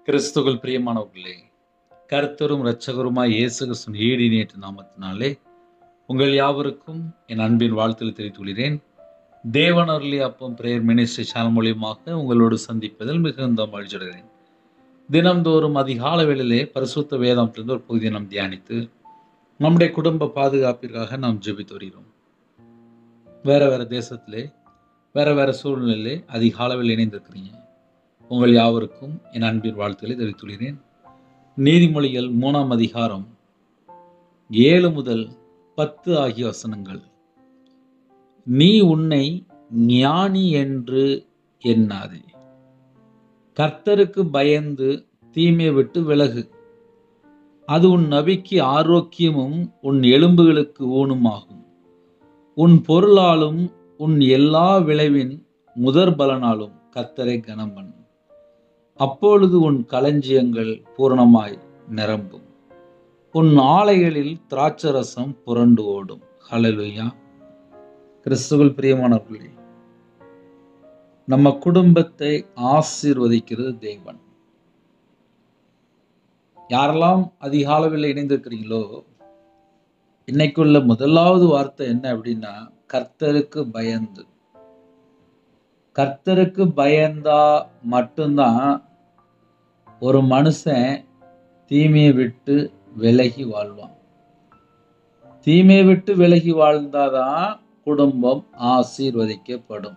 கிறிஸ்துவுக்குள் பிரியமானவர்களே, கர்த்தரும் இரட்சகருமாய் இயேசு கிறிஸ்துவின் ஈடினேற்ற நாமத்தினாலே உங்கள் யாவருக்கும் என் அன்பின் வாழ்த்துக்களை தெரிவித்துக் கொள்கிறேன். தேவன் அருளிய அப்பம் பிரேயர் மினிஸ்ட்ரி சேனல் மூலியமாக உங்களோடு சந்திப்பதில் மிகுந்த மகிழ்ச்சி அடைகிறேன். தினம்தோறும் அதிகால வேளையிலே பரிசுத்த வேதாகமத்திலிருந்து ஒரு பகுதியை நாம் தியானித்து நம்முடைய குடும்ப பாதுகாப்பிற்காக நாம் ஜெபித்து வருகிறோம். வேற வேற தேசத்திலே வேற வேற சூழ்நிலையிலே அதிகால வேளையில் இணைந்திருக்கிறீங்க. உங்கள் யாவருக்கும் என் அன்பின் வாழ்த்துக்களை தெரிவித்துள்ளேன். நீதிமொழிகள் 3ஆம் அதிகாரம் 7 முதல் 10 ஆகிய வசனங்கள். நீ உன்னை ஞானி என்று எண்ணாதே, கர்த்தருக்கு பயந்து தீமை விட்டு விலகு. அது உன் நபிக்கு ஆரோக்கியமும் உன் எலும்புகளுக்கு ஊனுமாகும். உன் பொருளாலும் உன் எல்லா விளைவின் முதற் பலனாலும் கர்த்தரை கனம் பண்ணு. அப்பொழுது உன் களஞ்சியங்கள் பூரணமாய் நிரம்பும், உன் ஆலைகளில் திராட்சரசம் புரண்டு ஓடும். ஹல்லேலூயா. கிறிஸ்துவுக்குள் பிரியமானவர்களே, நம்ம குடும்பத்தை ஆசீர்வதிக்கிறது தேவன். யாரெல்லாம் அதிகாலவில் இணைந்திருக்கிறீங்களோ, இன்னைக்குள்ள முதலாவது வார்த்தை என்ன அப்படின்னா, கர்த்தருக்கு பயந்து. கர்த்தருக்கு பயந்தா மட்டும்தான் ஒரு மனுஷன் தீமையை விட்டு விலகி வாழ்வான். தீமையை விட்டு விலகி வாழ்ந்தாதான் குடும்பம் ஆசீர்வதிக்கப்படும்.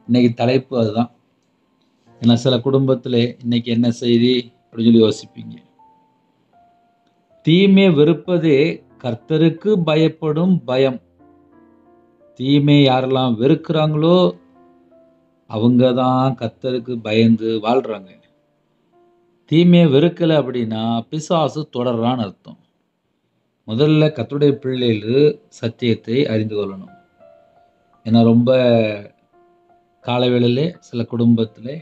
இன்னைக்கு தலைப்பு அதுதான். ஏன்னா சில குடும்பத்திலே இன்னைக்கு என்ன செய்தி அப்படின்னு சொல்லி யோசிப்பீங்க. தீமையை வெறுப்பதே கர்த்தருக்கு பயப்படும் பயம். தீமையை யாரெல்லாம் வெறுக்கிறாங்களோ அவங்க தான் கர்த்தருக்கு பயந்து வாழ்றாங்க. தீமையை வெறுக்கலை அப்படின்னா பிசாசு தொடர்றான்னு அர்த்தம். முதல்ல கர்த்தருடைய பிள்ளைகள் சத்தியத்தை அறிந்து கொள்ளணும். ஏன்னா ரொம்ப காலவேளையிலே சில குடும்பத்தில்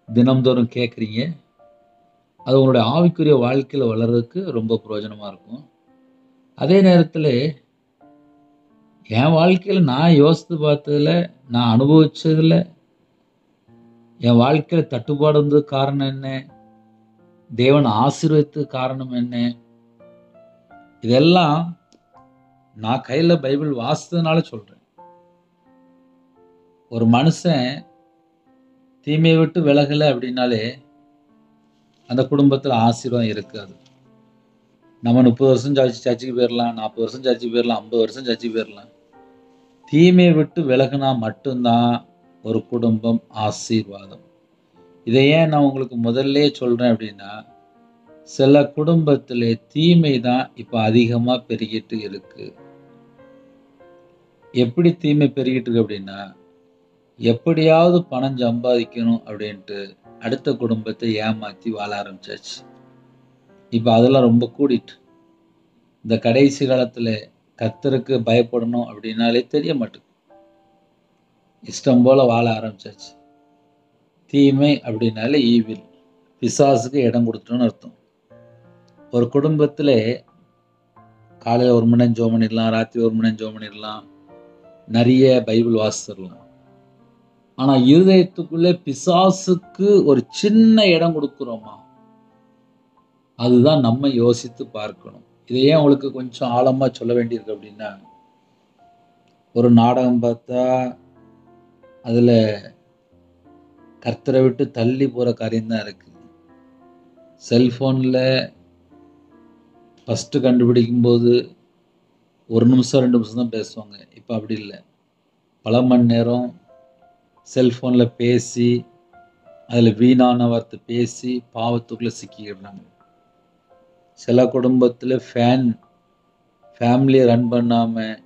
தினம்தோறும் கேட்குறீங்க. அது உங்களுடைய ஆவிக்குரிய வாழ்க்கையில் வளர்றதுக்கு ரொம்ப பிரயோஜனமாக இருக்கும். அதே நேரத்தில் என் வாழ்க்கையில் நான் யோசித்து பார்த்ததில், நான் அனுபவிச்சதில், என் வாழ்க்கையில் தட்டுப்பாடு வந்தது காரணம் என்ன, தேவன் ஆசீர்வதித்தது காரணம் என்ன, இதெல்லாம் நான் கையில் பைபிள் வாசித்ததுனால சொல்கிறேன். ஒரு மனுஷன் தீமையை விட்டு விலகலை அப்படின்னாலே அந்த குடும்பத்தில் ஆசீர்வாதம் இருக்காது. நம்ம 30 வருஷம் சர்ச்சுக்கு போயிடலாம், 40 வருஷம் சர்ச்சுக்கு போயிடலாம், 50 வருஷம் சர்ச்சுக்கு போயிடலாம். தீமையை விட்டு விலகினா மட்டும்தான் ஒரு குடும்பம் ஆசீர்வாதம். இதை ஏன் நான் உங்களுக்கு முதல்ல சொல்கிறேன் அப்படின்னா, சில குடும்பத்தில் தீமை தான் இப்போ அதிகமாக பெருகிட்டு இருக்கு. எப்படி தீமை பெருகிட்டு இருக்கு அப்படின்னா, எப்படியாவது பணம் சம்பாதிக்கணும் அப்படின்ட்டு அடுத்த குடும்பத்தை ஏமாற்றி வாழ ஆரம்பிச்சாச்சு. இப்போ அதெல்லாம் ரொம்ப கூடிட்டு. இந்த கடைசி காலத்தில் கர்த்தருக்கு பயப்படணும் அப்படின்னாலே தெரிய மாட்டேங்குது. இஷ்டம் போல வாழ ஆரம்பிச்சாச்சு. தீமை அப்படின்னாலே ஈவில், பிசாசுக்கு இடம் கொடுத்துட்டோன்னு அர்த்தம். ஒரு குடும்பத்தில் காலையில் 1 மணி நேரம் ஜெபம் பண்ணிடலாம், ராத்திரி 1 மணி நேரம் ஜெபம் பண்ணிடலாம், நிறைய பைபிள் வாசிச்சிடலாம். ஆனால் இருதயத்துக்குள்ளே பிசாசுக்கு ஒரு சின்ன இடம் கொடுக்குறோமா, அதுதான் நம்ம யோசித்து பார்க்கணும். இதை ஏன் உங்களுக்கு கொஞ்சம் ஆழமாக சொல்ல வேண்டியிருக்கு அப்படின்னா, ஒரு நாடகம் பார்த்தா அதில் கர்த்தரை விட்டு தள்ளி போகிற காரியம்தான் இருக்குது. செல்ஃபோனில் ஃபஸ்ட்டு கண்டுபிடிக்கும்போது 1 நிமிஷம் 2 நிமிஷம் தான் பேசுவாங்க. இப்போ அப்படி இல்லை. பல மணி நேரம் செல்ஃபோனில் பேசி, அதில் வீணான வார்த்தை பேசி பாவத்துக்குள்ளே சிக்கிடுறாங்க. சில குடும்பத்தில் ஃபேமிலியை ரன் பண்ணாமல்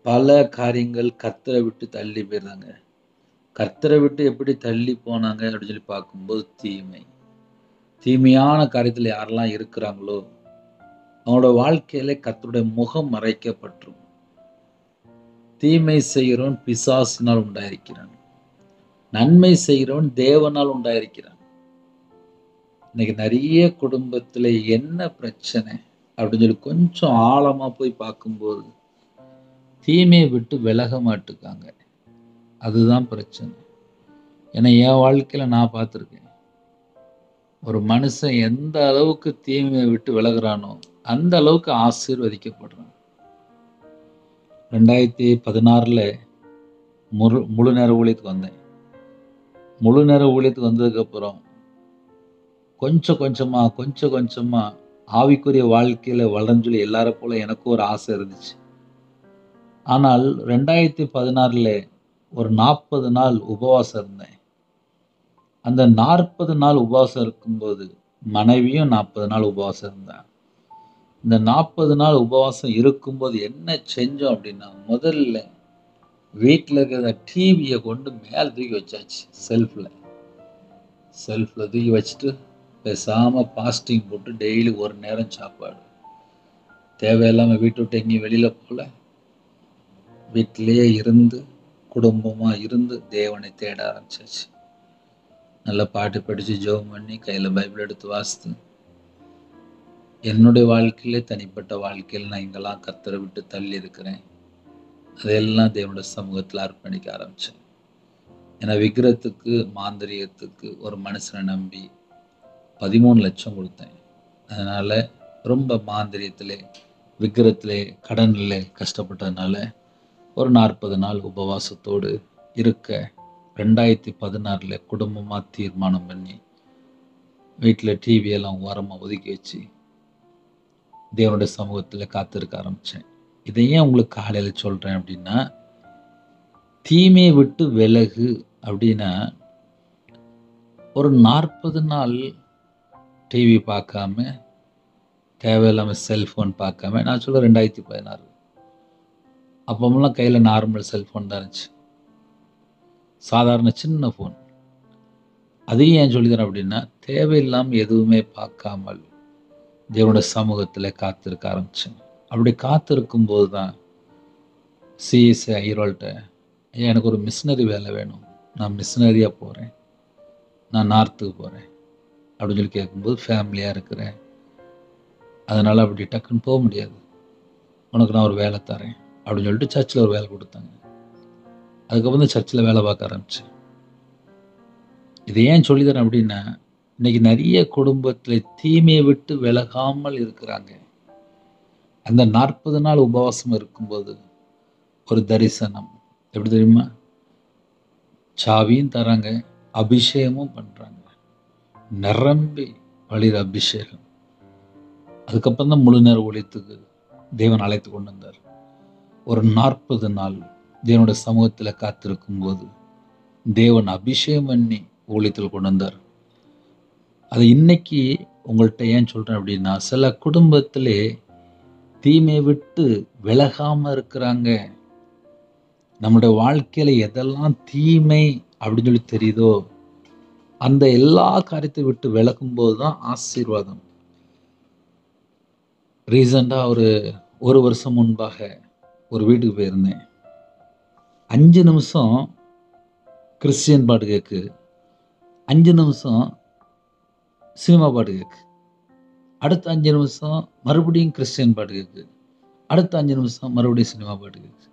பல காரியங்கள் கர்த்தரை விட்டு தள்ளி போயிடுறாங்க. கர்த்தரை விட்டு எப்படி தள்ளி போனாங்க அப்படின்னு சொல்லி பார்க்கும்போது தீமையான காரியத்தில் யாரெல்லாம் இருக்கிறாங்களோ அவங்களோட வாழ்க்கையில கர்த்தருடைய முகம் மறைக்கப்பட்டுரும். தீமை செய்கிறவன் பிசாசினால் உண்டாயிருக்கிறான், நன்மை செய்கிறவன் தேவனால் உண்டாயிருக்கிறான். இன்னைக்கு நிறைய குடும்பத்தில் என்ன பிரச்சனை அப்படின்னு சொல்லி கொஞ்சம் ஆழமாக போய் பார்க்கும்போது தீமையை விட்டு விலக மாட்டுக்காங்க. அதுதான் பிரச்சனை. ஏன்னா என் வாழ்க்கையில் நான் பார்த்துருக்கேன். ஒரு மனுஷன் எந்த அளவுக்கு தீமையை விட்டு விலகுறானோ அந்த அளவுக்கு ஆசீர்வதிக்கப்படுறான். 2016 முழு நேர ஊழியத்துக்கு வந்தேன். முழு நேர ஊழியத்துக்கு வந்ததுக்கப்புறம் கொஞ்சம் கொஞ்சமா ஆவிக்குரிய வாழ்க்கையில வளரன்னு சொல்லி எல்லாரை போல எனக்கும் ஒரு ஆசை இருந்துச்சு. ஆனால் 2016 ஒரு 40 நாள் உபவாசம் இருந்தேன். அந்த 40 நாள் உபவாசம் இருக்கும்போது மனைவியும் 40 நாள் உபவாசம் இருந்தாங்க. இந்த 40 நாள் உபவாசம் இருக்கும்போது என்ன செஞ்சோம் அப்படின்னா, முதல்ல வீட்டில் இருக்கிற டிவியை கொண்டு மேலே தூக்கி வச்சாச்சு. செல்ஃபில் தூக்கி வச்சுட்டு பேசாமல் பாஸ்டிங் போட்டு டெய்லி ஒரு நேரம் சாப்பாடு. தேவையில்லாமல் வீட்டு விட்டு எங்கேயும் வெளியில் போகல. வீட்டிலேயே இருந்து குடும்பமாக இருந்து தேவனை தேட ஆரம்பிச்சாச்சு. நல்லா பாட்டு படித்து ஜெபம் பண்ணி கையில் பைபிள் எடுத்து வாசித்து என்னுடைய வாழ்க்கையிலே தனிப்பட்ட வாழ்க்கையில் நான் இங்கெல்லாம் கர்த்தரை விட்டு தள்ளி இருக்கிறேன், அதையெல்லாம் தேவனுடைய சமூகத்தில் அர்ப்பணிக்க ஆரம்பித்தேன். ஏன்னா விக்கிரத்துக்கு மாந்திரியத்துக்கு ஒரு மனுஷனை நம்பி 13 லட்சம் கொடுத்தேன். அதனால் ரொம்ப மாந்திரியத்திலே விக்கிரத்திலே கடனில் கஷ்டப்பட்டதுனால ஒரு 40 நாள் உபவாசத்தோடு இருக்க 2016 குடும்பமாக தீர்மானம் பண்ணி வீட்டில் டிவியெல்லாம் ஓரமாக ஒதுக்கி வச்சு தேவனுடைய சமூகத்தில் காத்திருக்க ஆரம்பித்தேன். இதை ஏன் உங்களுக்கு காலையில் சொல்கிறேன் அப்படின்னா, தீமையை விட்டு விலகு அப்படின்னா ஒரு 40 நாள் டிவி பார்க்காம தேவையில்லாமல் செல்ஃபோன் பார்க்காம, நான் சொல்ல 2016 அப்போமெல்லாம் கையில் நார்மல் செல்ஃபோன் தான் இருந்துச்சு, சாதாரண சின்ன ஃபோன். அதையும் ஏன் சொல்லித்தரேன் அப்படின்னா, தேவையில்லாமல் எதுவுமே பார்க்காமல் தேவனுடைய சமூகத்தில் காத்திருக்க ஆரம்பித்தேன். அப்படி காத்திருக்கும்போது தான் சிஎஸ்ஐ ஐரோல்கிட்ட, எனக்கு ஒரு மிஷினரி வேலை வேணும், நான் மிஷினரியாக போகிறேன், நான் நார்த்துக்கு போகிறேன் அப்படின்னு சொல்லி கேட்கும்போது, ஃபேமிலியாக இருக்கிறேன், அதனால் அப்படி டக்குன்னு போக முடியாது, உனக்கு நான் ஒரு வேலை தரேன் அப்படின்னு சொல்லிட்டு சர்ச்சில் ஒரு வேலை கொடுத்தாங்க. அதுக்கப்புறம் தான் சர்ச்சில் வேலை பார்க்க ஆரம்பித்தேன். இதை ஏன் சொல்லித்தரேன் அப்படின்னா, இன்றைக்கி நிறைய குடும்பத்தில் தீமையை விட்டு விலகாமல் இருக்கிறாங்க. அந்த 40 நாள் உபவாசம் இருக்கும்போது ஒரு தரிசனம், எப்படி தெரியுமா, சாவியும் தராங்க, அபிஷேகமும் பண்ணுறாங்க, நிரம்பி வழிகிற அபிஷேகம். அதுக்கப்புறம் தான் முழு நேர ஊழியத்துக்கு தேவன் அழைத்து கொண்டு வந்தார். ஒரு 40 நாள் தேவனுடைய சமூகத்தில் காத்திருக்கும் போது தேவன் அபிஷேகம் பண்ணி ஊழியத்தில் கொண்டு வந்தார். அதை இன்னைக்கு உங்கள்கிட்ட ஏன் சொல்கிறேன் அப்படின்னா, சில குடும்பத்திலே தீமையை விட்டு விலகாமல் இருக்கிறாங்க. நம்முடைய வாழ்க்கையில் எதெல்லாம் தீமை அப்படின்னு சொல்லி தெரியுதோ அந்த எல்லா காரியத்தை விட்டு விலகும்போது தான் ஆசீர்வாதம். ரீசெண்டாக ஒரு வருஷம் முன்பாக ஒரு வீட்டுக்கு போயிருந்தேன். 5 நிமிஷம் கிறிஸ்டியன் பாட்டு கேட்கு, 5 நிமிஷம் சினிமா பாட்டு கேட்கு, அடுத்த 5 நிமிஷம் மறுபடியும் கிறிஸ்டியன் பாட்டு கேட்கு, அடுத்த 5 நிமிஷம் மறுபடியும் சினிமா பாட்டு கேட்கு.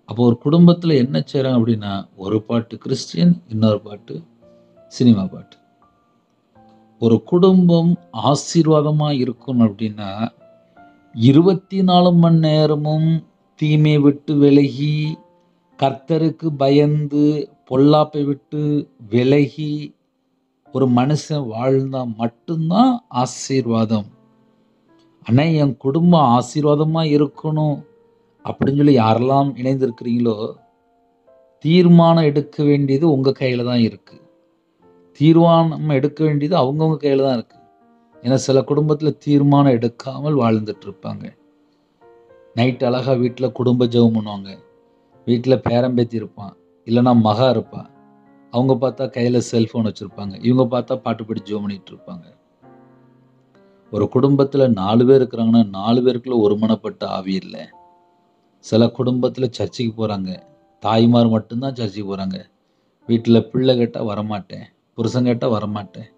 அப்போ ஒரு குடும்பத்தில் என்ன செய்கிறாங்க அப்படின்னா, ஒரு பாட்டு கிறிஸ்டியன், இன்னொரு பாட்டு சினிமா பாட்டு. ஒரு குடும்பம் ஆசீர்வாதமாக இருக்கணும் அப்படின்னா 24 மணி நேரமும் தீமையை விட்டு விலகி, கர்த்தருக்கு பயந்து, பொல்லாப்பை விட்டு விலகி ஒரு மனுஷன் வாழ்ந்தால் மட்டும்தான் ஆசீர்வாதம். ஆனால் என் குடும்பம் ஆசீர்வாதமாக இருக்கணும் அப்படின்னு சொல்லி யாரெல்லாம் இணைந்திருக்கிறீங்களோ, தீர்மானம் எடுக்க வேண்டியது உங்கள் கையில் தான் இருக்குது. தீர்மானம் எடுக்க வேண்டியது அவங்கவுங்க கையில் தான் இருக்குது. ஏன்னா சில குடும்பத்தில் தீர்மானம் எடுக்காமல் வாழ்ந்துட்டு இருப்பாங்க. நைட் அழகாக வீட்டில் குடும்ப ஜெபம் பண்ணுவாங்க, வீட்டில் பேரம்பேத்தி இருப்பான், இல்லைனா மகா இருப்பான், அவங்க பார்த்தா கையில் செல்ஃபோன் வச்சுருப்பாங்க, இவங்க பார்த்தா பாட்டு பாடி ஜெபம் பண்ணிகிட்டு இருப்பாங்க. ஒரு குடும்பத்தில் 4 பேர் இருக்கிறாங்கன்னா 4 பேருக்குள்ள ஒருமனப்பட்ட ஆவி இல்லை. சில குடும்பத்தில் சர்ச்சுக்கு போகிறாங்க, தாய்மார் மட்டும்தான் சர்ச்சுக்கு போகிறாங்க, வீட்டில் பிள்ளை கேட்டால் வரமாட்டேன், புருஷன் கேட்டால் வரமாட்டேன்.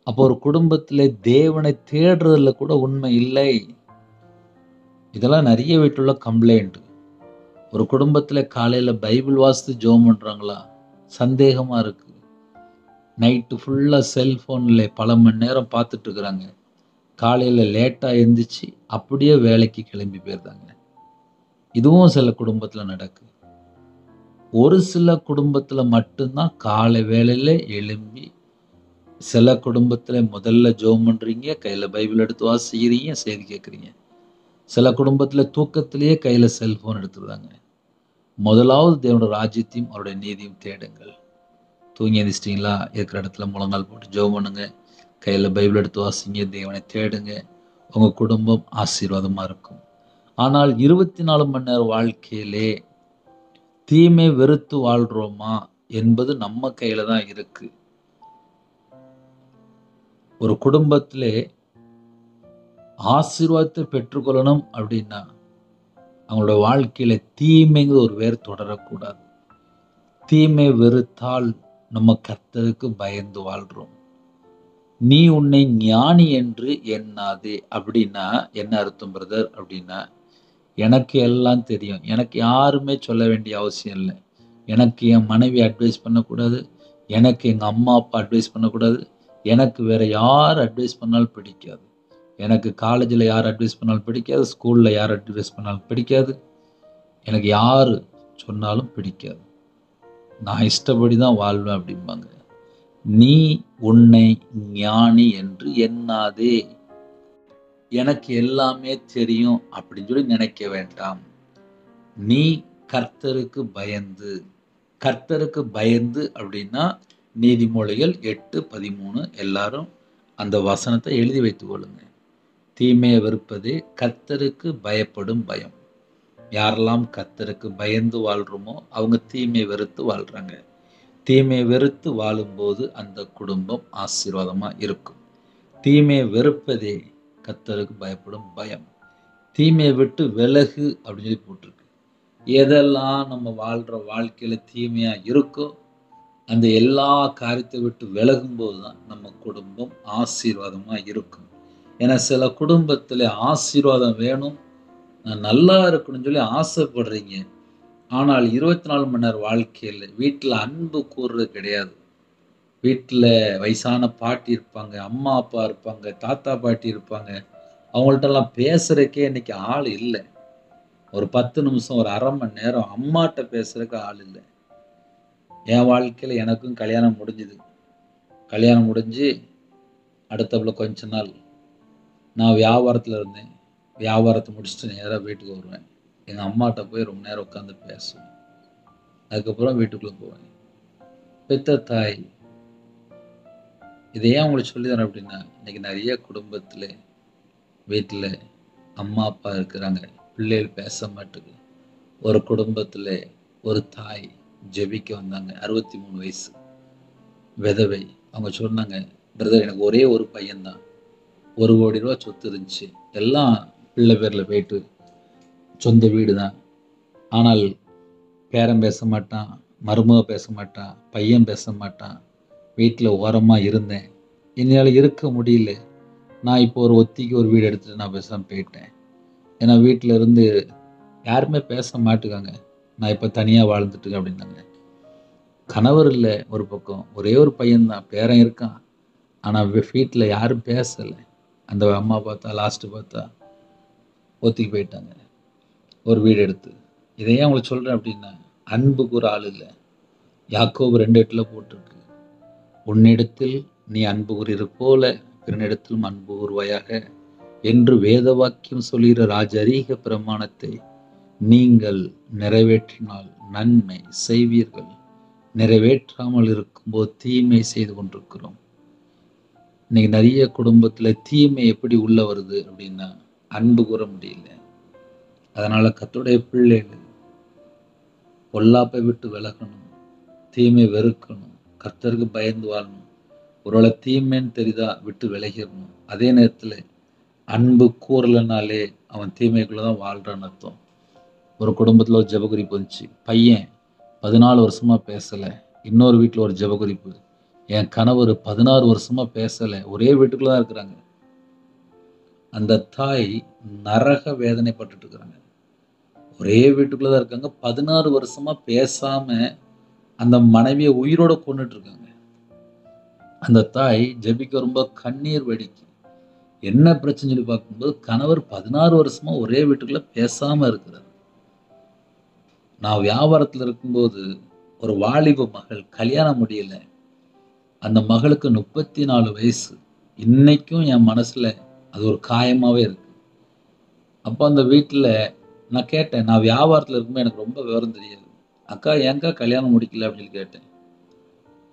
அப்போ ஒரு குடும்பத்தில் தேவனை தேடுறதில் கூட உண்மை இல்லை. இதெல்லாம் நிறைய வீட்டுள்ள கம்ப்ளைண்ட். ஒரு குடும்பத்தில் காலையில் பைபிள் வாசித்து ஜெபம் பண்ணுறாங்களா, சந்தேகமாக இருக்குது. நைட்டு ஃபுல்லாக செல்ஃபோனில் பல மணி நேரம் பார்த்துட்டு இருக்கிறாங்க. காலையில் லேட்டாக எழுந்திரிச்சு அப்படியே வேலைக்கு கிளம்பி போயிருந்தாங்க. இதுவும் சில குடும்பத்தில் நடக்கு. ஒரு சில குடும்பத்தில் மட்டும்தான் காலை வேளையில் எழும்பி, சில குடும்பத்தில் முதல்ல ஜெபம் பண்ணுறீங்க, கையில் பைபிள் எடுத்து வாசிக்கிறீங்க, செய்தி கேட்குறீங்க. சில குடும்பத்தில் தூக்கத்திலேயே கையில் செல்ஃபோன் எடுத்துருந்தாங்க. முதலாவது தேவனோட ராஜ்யத்தையும் அவருடைய நீதியும் தேடுங்கள். தூங்கி எழுந்திரிச்சிட்டிங்களா? இருக்கிற இடத்துல முழங்கால் போட்டு ஜெபம் பண்ணுங்க, கையில் பைபிள் எடுத்து வாசிங்க, தேவனை தேடுங்க. உங்கள் குடும்பம் ஆசீர்வாதமாக இருக்கும். ஆனால் 24 மணி நேர வாழ்க்கையிலே தீமை வெறுத்து வாழ்கிறோமா என்பது நம்ம கையில் தான் இருக்கு. ஒரு குடும்பத்திலே ஆசீர்வாதத்தை பெற்றுக்கொள்ளணும் அப்படின்னா அவங்களோட வாழ்க்கையில தீமைங்கிற ஒரு வேர் தொடரக்கூடாது. தீமை வெறுத்தால் நம்ம கர்த்தருக்கு பயந்து வாழ்றோம். நீ உன்னை ஞானி என்று எண்ணாதே அப்படின்னா என்ன அர்த்தம் பிரதர்? அப்படின்னா, எனக்கு எல்லாம் தெரியும், எனக்கு யாருமே சொல்ல வேண்டிய அவசியம் இல்லை, எனக்கு என் மனைவி அட்வைஸ் பண்ணக்கூடாது, எனக்கு எங்கள் அம்மா அப்பா அட்வைஸ் பண்ணக்கூடாது, எனக்கு வேற யார் அட்வைஸ் பண்ணாலும் பிடிக்காது, எனக்கு காலேஜில் யார் அட்வைஸ் பண்ணாலும் பிடிக்காது, ஸ்கூலில் யார் அட்வைஸ் பண்ணாலும் பிடிக்காது, எனக்கு யார் சொன்னாலும் பிடிக்காது, நான் இஷ்டப்படி தான் வாழ்வேன் அப்படிம்பாங்க. நீ உன்னை ஞானி என்று எண்ணாதே, எனக்கு எல்லாமே தெரியும் அப்படின்னு சொல்லி நினைக்க வேண்டாம். நீ கர்த்தருக்கு பயந்து, கர்த்தருக்கு பயந்து அப்படின்னா நீதிமொழிகள் 8:13 எல்லாரும் அந்த வசனத்தை எழுதி வைத்துக் கொள்ளுங்க. தீமையை வெறுப்பதே கர்த்தருக்கு பயப்படும் பயம். யாரெல்லாம் கர்த்தருக்கு பயந்து வாழ்றோமோ அவங்க தீமையை வெறுத்து வாழ்றாங்க. தீமையை வெறுத்து வாழும்போது அந்த குடும்பம் ஆசீர்வாதமா இருக்கும். தீமையை வெறுப்பதே கர்த்தருக்கு பயப்படும் பயம். தீமையை விட்டு விலகு அப்படின்னு சொல்லி போட்டிருக்கு. எதெல்லாம் நம்ம வாழ்ற வாழ்க்கையில தீமையா இருக்கோ அந்த எல்லா காரியத்தை விட்டு விலகும்போது தான் நம்ம குடும்பம் ஆசீர்வாதமா இருக்கும். ஏன்னா சில குடும்பத்துல ஆசீர்வாதம் வேணும், நான் நல்லா இருக்கணும்னு சொல்லி ஆசைப்படுறீங்க. ஆனால் 24 மணி நேரம் வாழ்க்கையில் வீட்டில் அன்பு கூறுறது கிடையாது. வீட்டில் வயசான பாட்டி இருப்பாங்க, அம்மா அப்பா இருப்பாங்க, தாத்தா பாட்டி இருப்பாங்க. அவங்கள்ட்டெல்லாம் பேசுறதுக்கே இன்னைக்கு ஆள் இல்லை. ஒரு 10 நிமிஷம், ஒரு அரை மணி நேரம் அம்மாட்ட பேசுறதுக்கு ஆள் இல்லை. என் வாழ்க்கையில் எனக்கும் கல்யாணம் முடிஞ்சுது. கல்யாணம் முடிஞ்சு அடுத்தப்புல கொஞ்ச நாள் நான் வியாபாரத்தில் இருந்தேன். வியாபாரத்தை முடிச்சுட்டு நேராக வீட்டுக்கு வருவேன். எங்கள் அம்மாட்ட போய் ரொம்ப நேரம் உட்காந்து பேசுவேன். அதுக்கப்புறம் வீட்டுக்குள்ளே போவேன். பெத்த தாய், இதை ஏன் உங்களுக்கு சொல்லி தரேன் அப்படின்னா, இன்னைக்கு நிறைய குடும்பத்தில் வீட்டில் அம்மா அப்பா இருக்கிறாங்க, பிள்ளைகள் பேச மாட்டுது. ஒரு குடும்பத்தில் ஒரு தாய் ஜெபிக்க வந்தாங்க, 63 வயசு விதவை. அவங்க சொன்னாங்க, பிரதர் எனக்கு ஒரே ஒரு பையன்தான், 1 கோடி ரூபா சொத்து இருந்துச்சு, எல்லாம் பிள்ளை பேரில் போயிட்டு, சொந்த வீடு தான். ஆனால் பேரன் பேச மாட்டான், மருமக பேச மாட்டான், பையன் பேச மாட்டான். வீட்டில் ஓரமாக இருந்தேன், என்னால் இருக்க முடியல. நான் இப்போ ஒரு ஒத்திக்கு ஒரு வீடு எடுத்துகிட்டு நான் பேசாமல் போயிட்டேன். ஏன்னா வீட்டில் இருந்து யாருமே பேச மாட்டுக்காங்க, நான் இப்போ தனியாக வாழ்ந்துட்டுருக்கேன் அப்படின்னாங்க. கணவர் இல்லை ஒரு பக்கம், ஒரே ஒரு பையன்தான், பேரன் இருக்கான். ஆனால் வீட்டில் யாரும் பேசலை. அந்த அம்மா பார்த்தா லாஸ்ட்டு பார்த்தா ஒத்திக்கு போயிட்டாங்க ஒரு வீடு எடுத்து. இதையே உங்களுக்கு சொல்கிறேன் அப்படின்னா, அன்புக்கு ஒரு ஆள் இல்லை. யாக்கோபு 2:8 போட்டிருக்கு, உன்னிடத்தில் நீ அன்பு கூறுவது போல பிறனிடத்திலும் அன்பு கூறுவாயாக என்று வேத வாக்கியம் சொல்கிற ராஜரீக பிரமாணத்தை நீங்கள் நிறைவேற்றினால் நன்மை செய்வீர்கள். நிறைவேற்றாமல் இருக்கும்போது தீமை செய்து கொண்டிருக்கிறோம். இன்னைக்கு நிறைய குடும்பத்தில் தீமை எப்படி உள்ள வருது அப்படின்னா, அன்பு கூற முடியல. அதனால கர்த்தருடைய பிள்ளைகள் பொல்லாப்பை விட்டு விலகணும், தீமை வெறுக்கணும், கர்த்தருக்கு பயந்து வாழணும். ஒருவேளை தீமைன்னு தெரிதா விட்டு விலகிடணும். அதே நேரத்தில் அன்பு கூறலைனாலே அவன் தீமைக்குள்ளே தான் வாழ்றான்னு அர்த்தம். ஒரு குடும்பத்தில் ஒரு ஜெபகுறிப்பு வந்துச்சு, பையன் 14 வருஷமா பேசலை. இன்னொரு வீட்டில் ஒரு ஜெபகுறிப்பு, என் கணவர் 16 வருஷமா பேசலை, ஒரே வீட்டுக்குள்ள தான் இருக்கிறாங்க. அந்த தாய் நரக வேதனைப்பட்டு இருக்கிறாங்க. ஒரே வீட்டுக்குள்ள தான் இருக்காங்க, 16 வருஷமா பேசாம அந்த மனைவியை உயிரோட கொண்டுட்டு இருக்காங்க. அந்த தாய் ஜெபிக்க ரொம்ப கண்ணீர் வடிக்கும். என்ன பிரச்சனை சொல்லி பார்க்கும்போது, கணவர் 16 வருஷமா ஒரே வீட்டுக்குள்ள பேசாம இருக்கிறார். நான் வியாபாரத்துல இருக்கும்போது, ஒரு வாலிப மகள் கல்யாணம் முடியல. அந்த மகளுக்கு 34 வயசு. இன்னைக்கும் என் மனசுல அது ஒரு காயமாவே இருக்கு. அப்போ அந்த வீட்ல நான் கேட்டேன். நான் வியாபாரத்துல இருக்கும்போது எனக்கு ரொம்ப விவரம் தெரியாது. "அக்கா ஏன்க்கா கல்யாணம் முடிக்கல?" அப்படின்னு சொல்லி கேட்டேன்.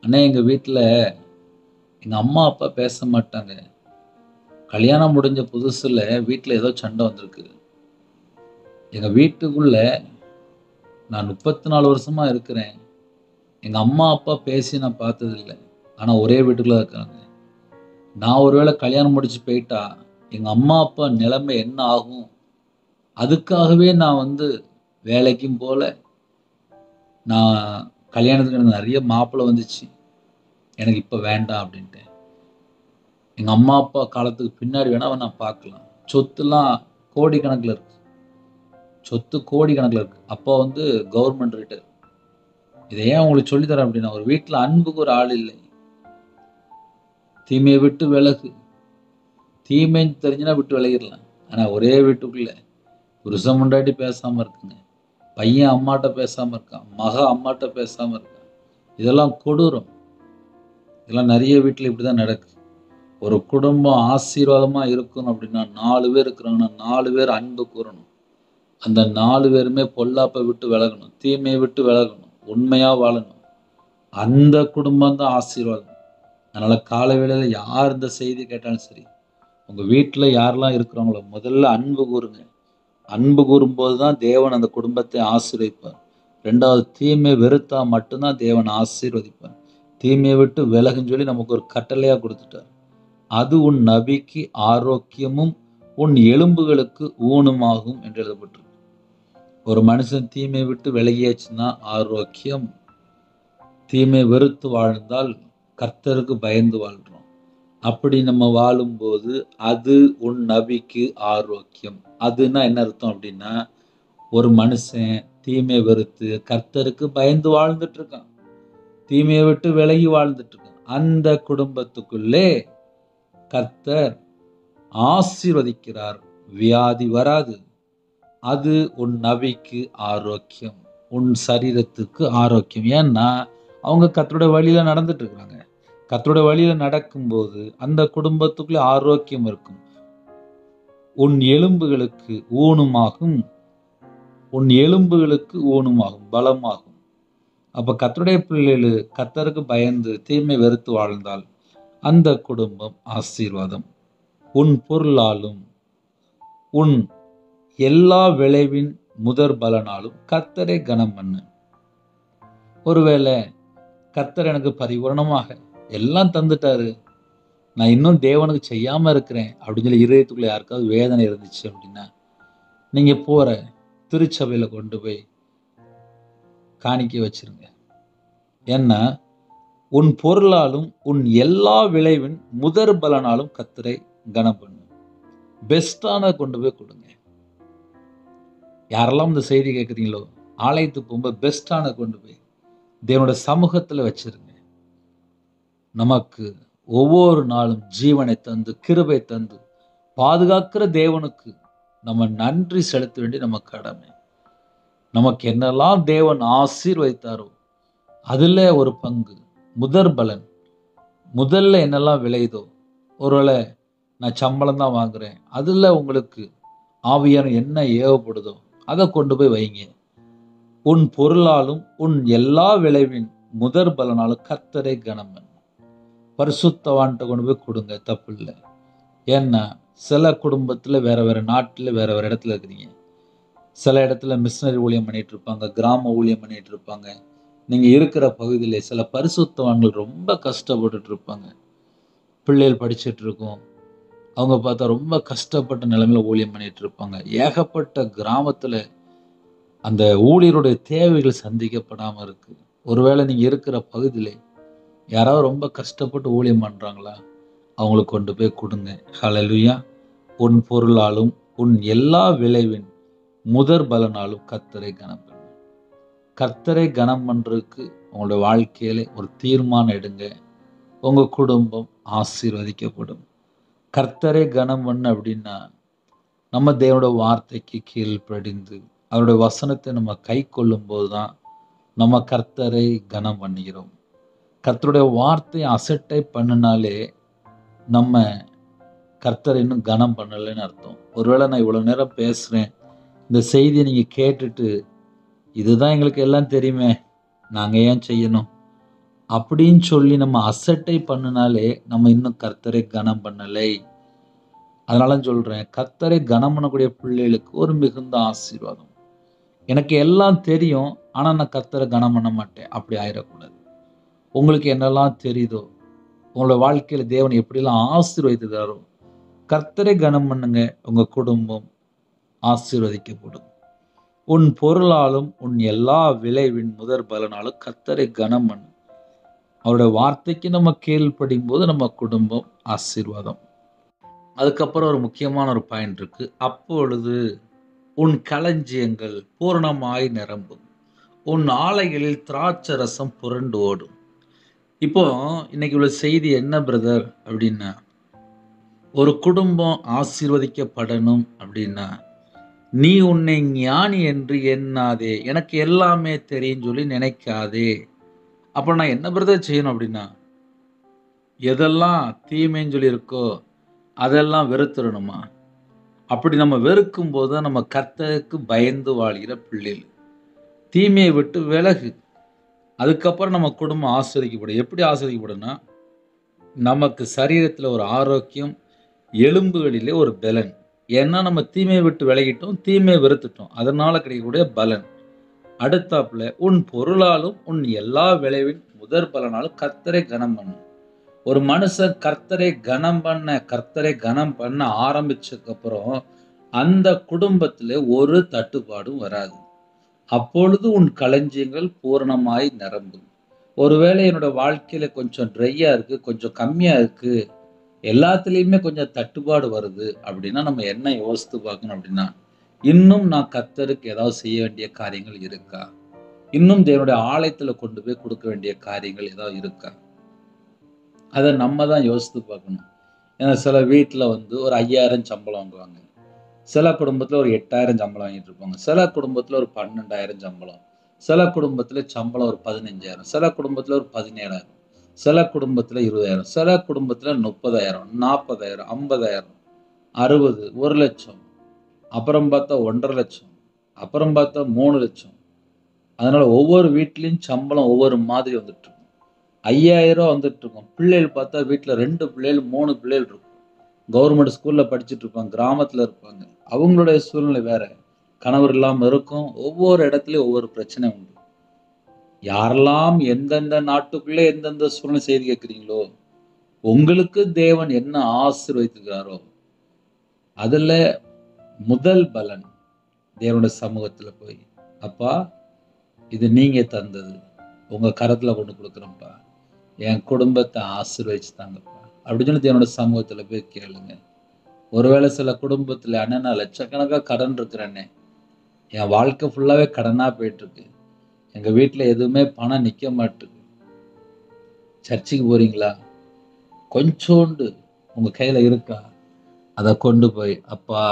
"அண்ணே எங்க வீட்ல எங்க அம்மா, அப்பா பேச மாட்டாங்க. கல்யாணம் முடிஞ்ச புதுசுல வீட்ல ஏதோ சண்டை வந்திருக்கு. எங்க வீட்டுக்குள்ள நான் 34 வருஷமா இருக்கிறேன். எங்க அம்மா, அப்பா பேசி நான் பார்த்ததில்ல. ஆனா ஒரே வீட்டுக்குள்ள இருக்காங்க. நான் ஒருவேளை கல்யாணம் முடிச்சு போயிட்டா, எங்க அம்மா, அப்பா நிலைமை என்ன ஆகும்? அதுக்காகவே நான் வேலைக்கும் போல. நான் கல்யாணத்துக்கு எனக்கு நெறைய மாப்பிள்ளை வந்துச்சு. எனக்கு இப்ப வேண்டாம்" அப்படின்ட்டேன். எங்க அம்மா, அப்பா காலத்துக்கு பின்னாடி வேணா நான் பார்க்கலாம். சொத்துலாம் கோடிக்கணக்குல இருக்கு. சொத்து கோடிக்கணக்குல இருக்கு. அப்பா கவர்ன்மெண்ட் ரிட்டயர். இத ஏன் உங்களுக்கு சொல்லி தரேன் அப்படின்னா, ஒரு வீட்ல அன்புக்கு ஒரு ஆள் இல்லை. தீமையை விட்டு விலகு. தீமைன்னு தெரிஞ்சுனா விட்டு விலகிடலாம். ஆனா ஒரே வீட்டுக்குள்ள புருஷன் பொண்டாட்டி பேசாம இருக்குங்க. பையன் அம்மாட்ட பேசாம இருக்கான். மகன் அம்மாட்ட பேசாம இருக்கான். இதெல்லாம் கொடூரம். இதெல்லாம் நெறைய வீட்ல இப்படிதான் நடக்குது. ஒரு குடும்பம் ஆசீர்வாதமா இருக்கணும் அப்படின்னா 4 பேர் இருக்கிறாங்கன்னா 4 பேர் அன்பு கூறணும். அந்த 4 பேருமே பொல்லாப்பை விட்டு விலகணும். தீமையை விட்டு விலகணும். உண்மையா வாழணும். அந்த குடும்பம் தான் ஆசீர்வாதம். அதனால காலை வேளையில யார் இந்த செய்தி கேட்டாலும் சரி, உங்க வீட்ல யாரெல்லாம் இருக்கிறாங்களோ முதல்ல அன்பு கூறுங்க. அன்பு கூறும்போது தான் தேவன் அந்த குடும்பத்தை ஆசீர்வதிப்பார். 2வது தீமையை வெறுத்தா மட்டும்தான் தேவன் ஆசீர்வதிப்பார். தீமையை விட்டு விலகுன்னு சொல்லி நமக்கு ஒரு கட்டளையா கொடுத்துட்டார். அது உன் நபிக்கு ஆரோக்கியமும் உன் எலும்புகளுக்கு ஊனுமாகும் என்று எழுதப்பட்டிருக்கு. ஒரு மனுஷன் தீமையை விட்டு விலகியாச்சுன்னா ஆரோக்கியம். தீமை வெறுத்து வாழ்ந்தால் கர்த்தருக்கு பயந்து வாழ்றோம். அப்படி நம்ம வாழும்போது அது உன் நபிக்கு ஆரோக்கியம். அதுன்னா என்ன அர்த்தம் அப்படின்னா, ஒரு மனுஷன் தீமையை வெறுத்து கர்த்தருக்கு பயந்து வாழ்ந்துட்டு இருக்கான். தீமையை விட்டு விலகி வாழ்ந்துட்டு இருக்கான். அந்த குடும்பத்துக்குள்ளே கர்த்தர் ஆசீர்வதிக்கிறார். வியாதி வராது. அது உன் நபிக்கு ஆரோக்கியம். உன் சரீரத்துக்கு ஆரோக்கியம். ஏன்னா அவங்க கர்த்தருடைய வழியில நடந்துட்டு இருக்காங்க. கர்த்தருடைய வழியில நடக்கும்போது அந்த குடும்பத்துக்குள்ள ஆரோக்கியம் இருக்கும். உன் எலும்புகளுக்கு ஊனுமாகும். உன் எலும்புகளுக்கு ஊனுமாகும், பலமாகும். அப்ப கர்த்தருடைய பிள்ளைகள் கர்த்தருக்கு பயந்து தீமை வெறுத்து வாழ்ந்தால் அந்த குடும்பம் ஆசீர்வாதம். உன் பொருளாலும் உன் எல்லா விளைவின் முதற் பலனாலும் கர்த்தரை கனம் பண்ணு. ஒருவேளை கர்த்தர் எனக்கு பரிபூரணமாக எல்லாம் தந்துட்டாரு, நான் இன்னும் தேவனுக்கு செய்யாம இருக்கிறேன் அப்படின்னு சொல்லி இதயத்துக்குள்ள யாருக்காவது வேதனை இருந்துச்சு அப்படின்னா, நீங்க போற திருச்சபையில கொண்டு போய் காணிக்கை வச்சிருங்க. ஏன்னா உன் பொருளாலும் உன் எல்லா விளைவின் முதற் பலனாலும் கர்த்தரை கனம் பண்ணு. பெஸ்டான கொண்டு போய் கொடுங்க. யாரெல்லாம் இந்த செய்தி கேட்குறீங்களோ, ஆலயத்துக்கு போகும்போது பெஸ்டான கொண்டு போய் தேவனுடைய சமூகத்துல வச்சிருங்க. நமக்கு ஒவ்வொரு நாளும் ஜீவனை தந்து கிருபை தந்து பாதுகாக்கிற தேவனுக்கு நம்ம நன்றி செலுத்த வேண்டிய நம்ம கடமை. நமக்கு என்னெல்லாம் தேவன் ஆசீர்வதித்தாரோ அதுல ஒரு பங்கு, முதற் பலன், முதல்ல என்னெல்லாம் விளையுதோ, ஒருவேளை நான் சம்பளம் தான் வாங்குறேன், அதுல உங்களுக்கு ஆவியான என்ன ஏவப்படுதோ அதை கொண்டு போய் வைங்க. உன் பொருளாலும் உன் எல்லா விளைவின் முதற் பலனாலும் கர்த்தரை கனம் பண்ணு. பரிசுத்தவான்கிட்ட கொண்டு போய் கொடுங்க, தப்பு இல்லை. ஏன்னா சில குடும்பத்துல வேற வேற நாட்டுல வேற வேற இடத்துல இருக்கிறீங்க. சில இடத்துல மிஷினரி ஊழியம் பண்ணிட்டு இருப்பாங்க, கிராம ஊழியம் பண்ணிட்டு இருப்பாங்க. நீங்க இருக்கிற பகுதியில சில பரிசுத்தவான்கள் ரொம்ப கஷ்டப்பட்டுட்டு இருப்பாங்க. பிள்ளைகள் படிச்சுட்டு இருக்கும், அவங்க பார்த்தா ரொம்ப கஷ்டப்பட்ட நிலைமையில ஊழியம் பண்ணிட்டு இருப்பாங்க. ஏகப்பட்ட கிராமத்துல அந்த ஊழியருடைய தேவைகள் சந்திக்கப்படாம இருக்கு. ஒருவேளை நீங்க இருக்கிற பகுதியில யாராவது ரொம்ப கஷ்டப்பட்டு ஊழியம் பண்றாங்களா, அவங்களுக்கு கொண்டு போய் கொடுங்க. ஹல்லேலூயா. உன் பொருளாலும் உன் எல்லா விளைவின் முதற் பலனாலும் கர்த்தரை கனம் பண்ணு. கர்த்தரை கனம் பண்றதுக்கு உங்களுடைய வாழ்க்கையில ஒரு தீர்மானம் எடுங்க. உங்கள் குடும்பம் ஆசீர்வதிக்கப்படும். கர்த்தரை கனம் பண்ண அப்படின்னா நம்ம தேவனோட வார்த்தைக்கு கீழ்ப்படிந்து அவருடைய வசனத்தை நம்ம கை கொள்ளும்போது தான் நம்ம கர்த்தரை கனம் பண்ணுகிறோம். கர்த்தருடைய வார்த்தையை அசட்டை பண்ணினாலே நம்ம கர்த்தரை இன்னும் கனம் பண்ணலைன்னு அர்த்தம். ஒருவேளை நான் இவ்வளோ நேரம் பேசுகிறேன், இந்த செய்தியை நீங்கள் கேட்டுட்டு இதுதான் எங்களுக்கு எல்லாம் தெரியுமே, நாங்கள் ஏன் செய்யணும் அப்படின்னு சொல்லி நம்ம அசட்டை பண்ணினாலே நம்ம இன்னும் கர்த்தரை கனம் பண்ணலை. அதனால சொல்கிறேன், கர்த்தரை கனம் பண்ணக்கூடிய பிள்ளைகளுக்கு ஒரு மிகுந்த ஆசீர்வாதம். எனக்கு எல்லாம் தெரியும், ஆனால் நான் கர்த்தரை கனம் பண்ண மாட்டேன், அப்படி ஆயிடக்கூடாது. உங்களுக்கு என்னெல்லாம் தெரியுதோ, உங்களோட வாழ்க்கையில் தேவன் எப்படிலாம் ஆசீர்வதித்தாரோ, கர்த்தரை கனம் பண்ணுங்க. உங்கள் குடும்பம் ஆசீர்வதிக்கப்படும். உன் பொருளாலும் உன் எல்லா விளைவின் முதற் பலனாலும் கர்த்தரை கனம் பண்ணு. அவருடைய வார்த்தைக்கு நம்ம கீழ்ப்படியும் போது நம்ம குடும்பம் ஆசீர்வாதம். அதுக்கப்புறம் ஒரு முக்கியமான ஒரு பாயிண்ட் இருக்கு. அப்பொழுது உன் களஞ்சியங்கள் பூரணமாய் நிரம்பும், உன் ஆலைகளில் திராட்சை ரசம் புரண்டு ஓடும். இப்போ இன்னைக்கு உள்ள செய்தி என்ன பிரதர் அப்படின்னா, ஒரு குடும்பம் ஆசீர்வதிக்கப்படணும் அப்படின்னா நீ உன்னை ஞானி என்று எண்ணாதே, எனக்கு எல்லாமே தெரியும் சொல்லி நினைக்காதே. அப்போ நான் என்ன பிரதர் செய்யணும் அப்படின்னா, எதெல்லாம் தீமைன்னு சொல்லி இருக்கோ அதெல்லாம் வெறுத்துடணுமா? அப்படி நம்ம வெறுக்கும் போது தான் நம்ம கர்த்தருக்கு பயந்து வாழ்கிற பிள்ளைகள். தீமையை விட்டு விலகு. அதுக்கப்புறம் நம்ம குடும்பம் ஆசீர்வதிக்கப்படும். எப்படி ஆசீர்வதிக்கப்படும்னா, நமக்கு சரீரத்தில் ஒரு ஆரோக்கியம், எலும்புகளிலே ஒரு பலன். ஏன்னா நம்ம தீமையை விட்டு விலகிட்டோம், தீமையை வெறுத்துட்டோம், அதனால கிடைக்கக்கூடிய பலன். அடுத்தாப்புல உன் பொருளாலும் உன் எல்லா விளைவின் முதற் பலனாலும் கர்த்தரை கனம் பண்ணும். ஒரு மனுஷன் கர்த்தரை கனம் பண்ண ஆரம்பிச்சதுக்கு அப்புறம் அந்த குடும்பத்துல ஒரு தட்டுப்பாடும் வராது. அப்பொழுது உன் களஞ்சியங்கள் பூரணமாய் நிரம்பும். ஒருவேளை என்னோட வாழ்க்கையில கொஞ்சம் ட்ரையா இருக்கு, கொஞ்சம் கம்மியா இருக்கு, எல்லாத்துலேயுமே கொஞ்சம் தட்டுப்பாடு வருது அப்படின்னா நம்ம என்ன யோசித்து பார்க்கணும் அப்படின்னா, இன்னும் நான் கர்த்தருக்கு ஏதாவது செய்ய வேண்டிய காரியங்கள் இருக்கா? இன்னும் தேவனுடைய ஆலயத்தில் கொண்டு போய் கொடுக்க வேண்டிய காரியங்கள் ஏதாவது இருக்கா? அதை நம்ம தான் யோசித்து பார்க்கணும். ஏன்னா சில வீட்டில் ஒரு 5000 சம்பளம் வாங்குவாங்க, சில குடும்பத்தில் ஒரு 8000 சம்பளம் வாங்கிட்டு இருப்பாங்க, சில குடும்பத்தில் ஒரு 12000 சம்பளம், சில குடும்பத்தில் சம்பளம் ஒரு 15000, சில குடும்பத்தில் ஒரு 17000, சில குடும்பத்தில் 20000, சில குடும்பத்தில் 30000, 40000, 50000, 60, 1 லட்சம், அப்புறம் பார்த்தா 1.5 லட்சம், அப்புறம் பார்த்தா 3 லட்சம். அதனால ஒவ்வொரு வீட்லேயும் சம்பளம் ஒவ்வொரு மாதிரி வந்துட்டு இருக்கும். 5000 வந்துட்டு இருக்கும். பிள்ளைகள் பார்த்தா வீட்டில் 2 பிள்ளைகள் 3 பிள்ளைகள் இருக்கும். கவர்மெண்ட் ஸ்கூலில் படிச்சுட்டு இருப்பாங்க, கிராமத்தில் இருப்பாங்க. அவங்களுடைய சூழ்நிலை வேற, கணவர் இல்லாமல் இருக்கும். ஒவ்வொரு இடத்துலையும் ஒவ்வொரு பிரச்சனை உண்டு. யாரெல்லாம் எந்தெந்த நாட்டுக்குள்ளே எந்தெந்த சூழ்நிலை செய்தி கேட்குறீங்களோ, உங்களுக்கு தேவன் என்ன ஆசீர்வதிக்கிறாரோ அதில் முதல் பலன் தேவனுடைய சமூகத்தில் போய், அப்பா இது நீங்கள் தந்தது, உங்கள் கரத்தில் கொண்டு கொடுக்குறேன்ப்பா, என் குடும்பத்தை ஆசீர்வதிச்சு தாங்கப்பா அப்படின்னு சொல்லி தேவனுடைய சமூகத்தில் போய் கேளுங்க. ஒருவேளை சில குடும்பத்தில், அண்ணன் நான் லட்சக்கணக்காக கடன் இருக்கிறேன்னே, என் வாழ்க்கை ஃபுல்லாகவே கடனாக போயிட்டுருக்கு, எங்கள் வீட்டில் எதுவுமே பணம் நிற்க மாட்டுது. சர்ச்சுக்கு போகிறீங்களா? கொஞ்சோண்டு உங்கள் கையில் இருக்கா? அதை கொண்டு போய், அப்பா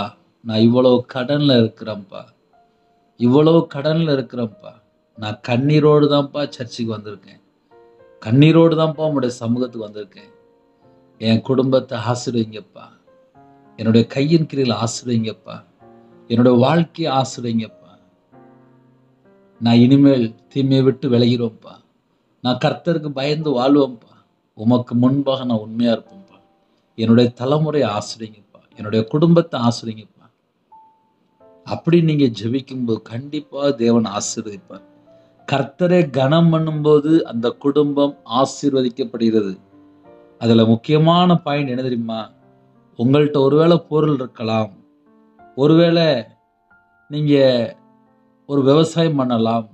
நான் இவ்வளவு கடனில் இருக்கிறேன்ப்பா, இவ்வளவு கடனில் இருக்கிறேன்ப்பா, நான் கண்ணீரோடு தான்ப்பா சர்ச்சுக்கு வந்திருக்கேன், கண்ணீரோடு தான்ப்பா உங்களுடைய சமூகத்துக்கு வந்திருக்கேன், என் குடும்பத்தை ஆசீர்வதிங்கப்பா, என்னுடைய கையின் கீழில் ஆசீர்வதிங்கப்பா, என்னுடைய வாழ்க்கையை ஆசீர்வதிங்கப்பா, நான் இனிமேல் தீமையை விட்டு விலகிறோம்ப்பா, நான் கர்த்தருக்கு பயந்து வாழ்வோம்ப்பா, உமக்கு முன்பாக நான் உண்மையா இருப்பேன்ப்பா, என்னுடைய தலைமுறையை ஆசீர்வதிங்கப்பா, என்னுடைய குடும்பத்தை ஆசீர்வதிங்கப்பா. அப்படி நீங்க ஜெபிக்கும்போது கண்டிப்பா தேவன் ஆசீர்வதிப்பார். கர்த்தரை கனம் பண்ணும்போது அந்த குடும்பம் ஆசீர்வதிக்கப்படுகிறது. அதுல முக்கியமான பாயிண்ட் என்ன தெரியுமா? உங்கள்கிட்ட ஒருவேளை பொருள் இருக்கலாம், ஒருவேளை நீங்க ஒரு விவசாயம் பண்ணலாம்,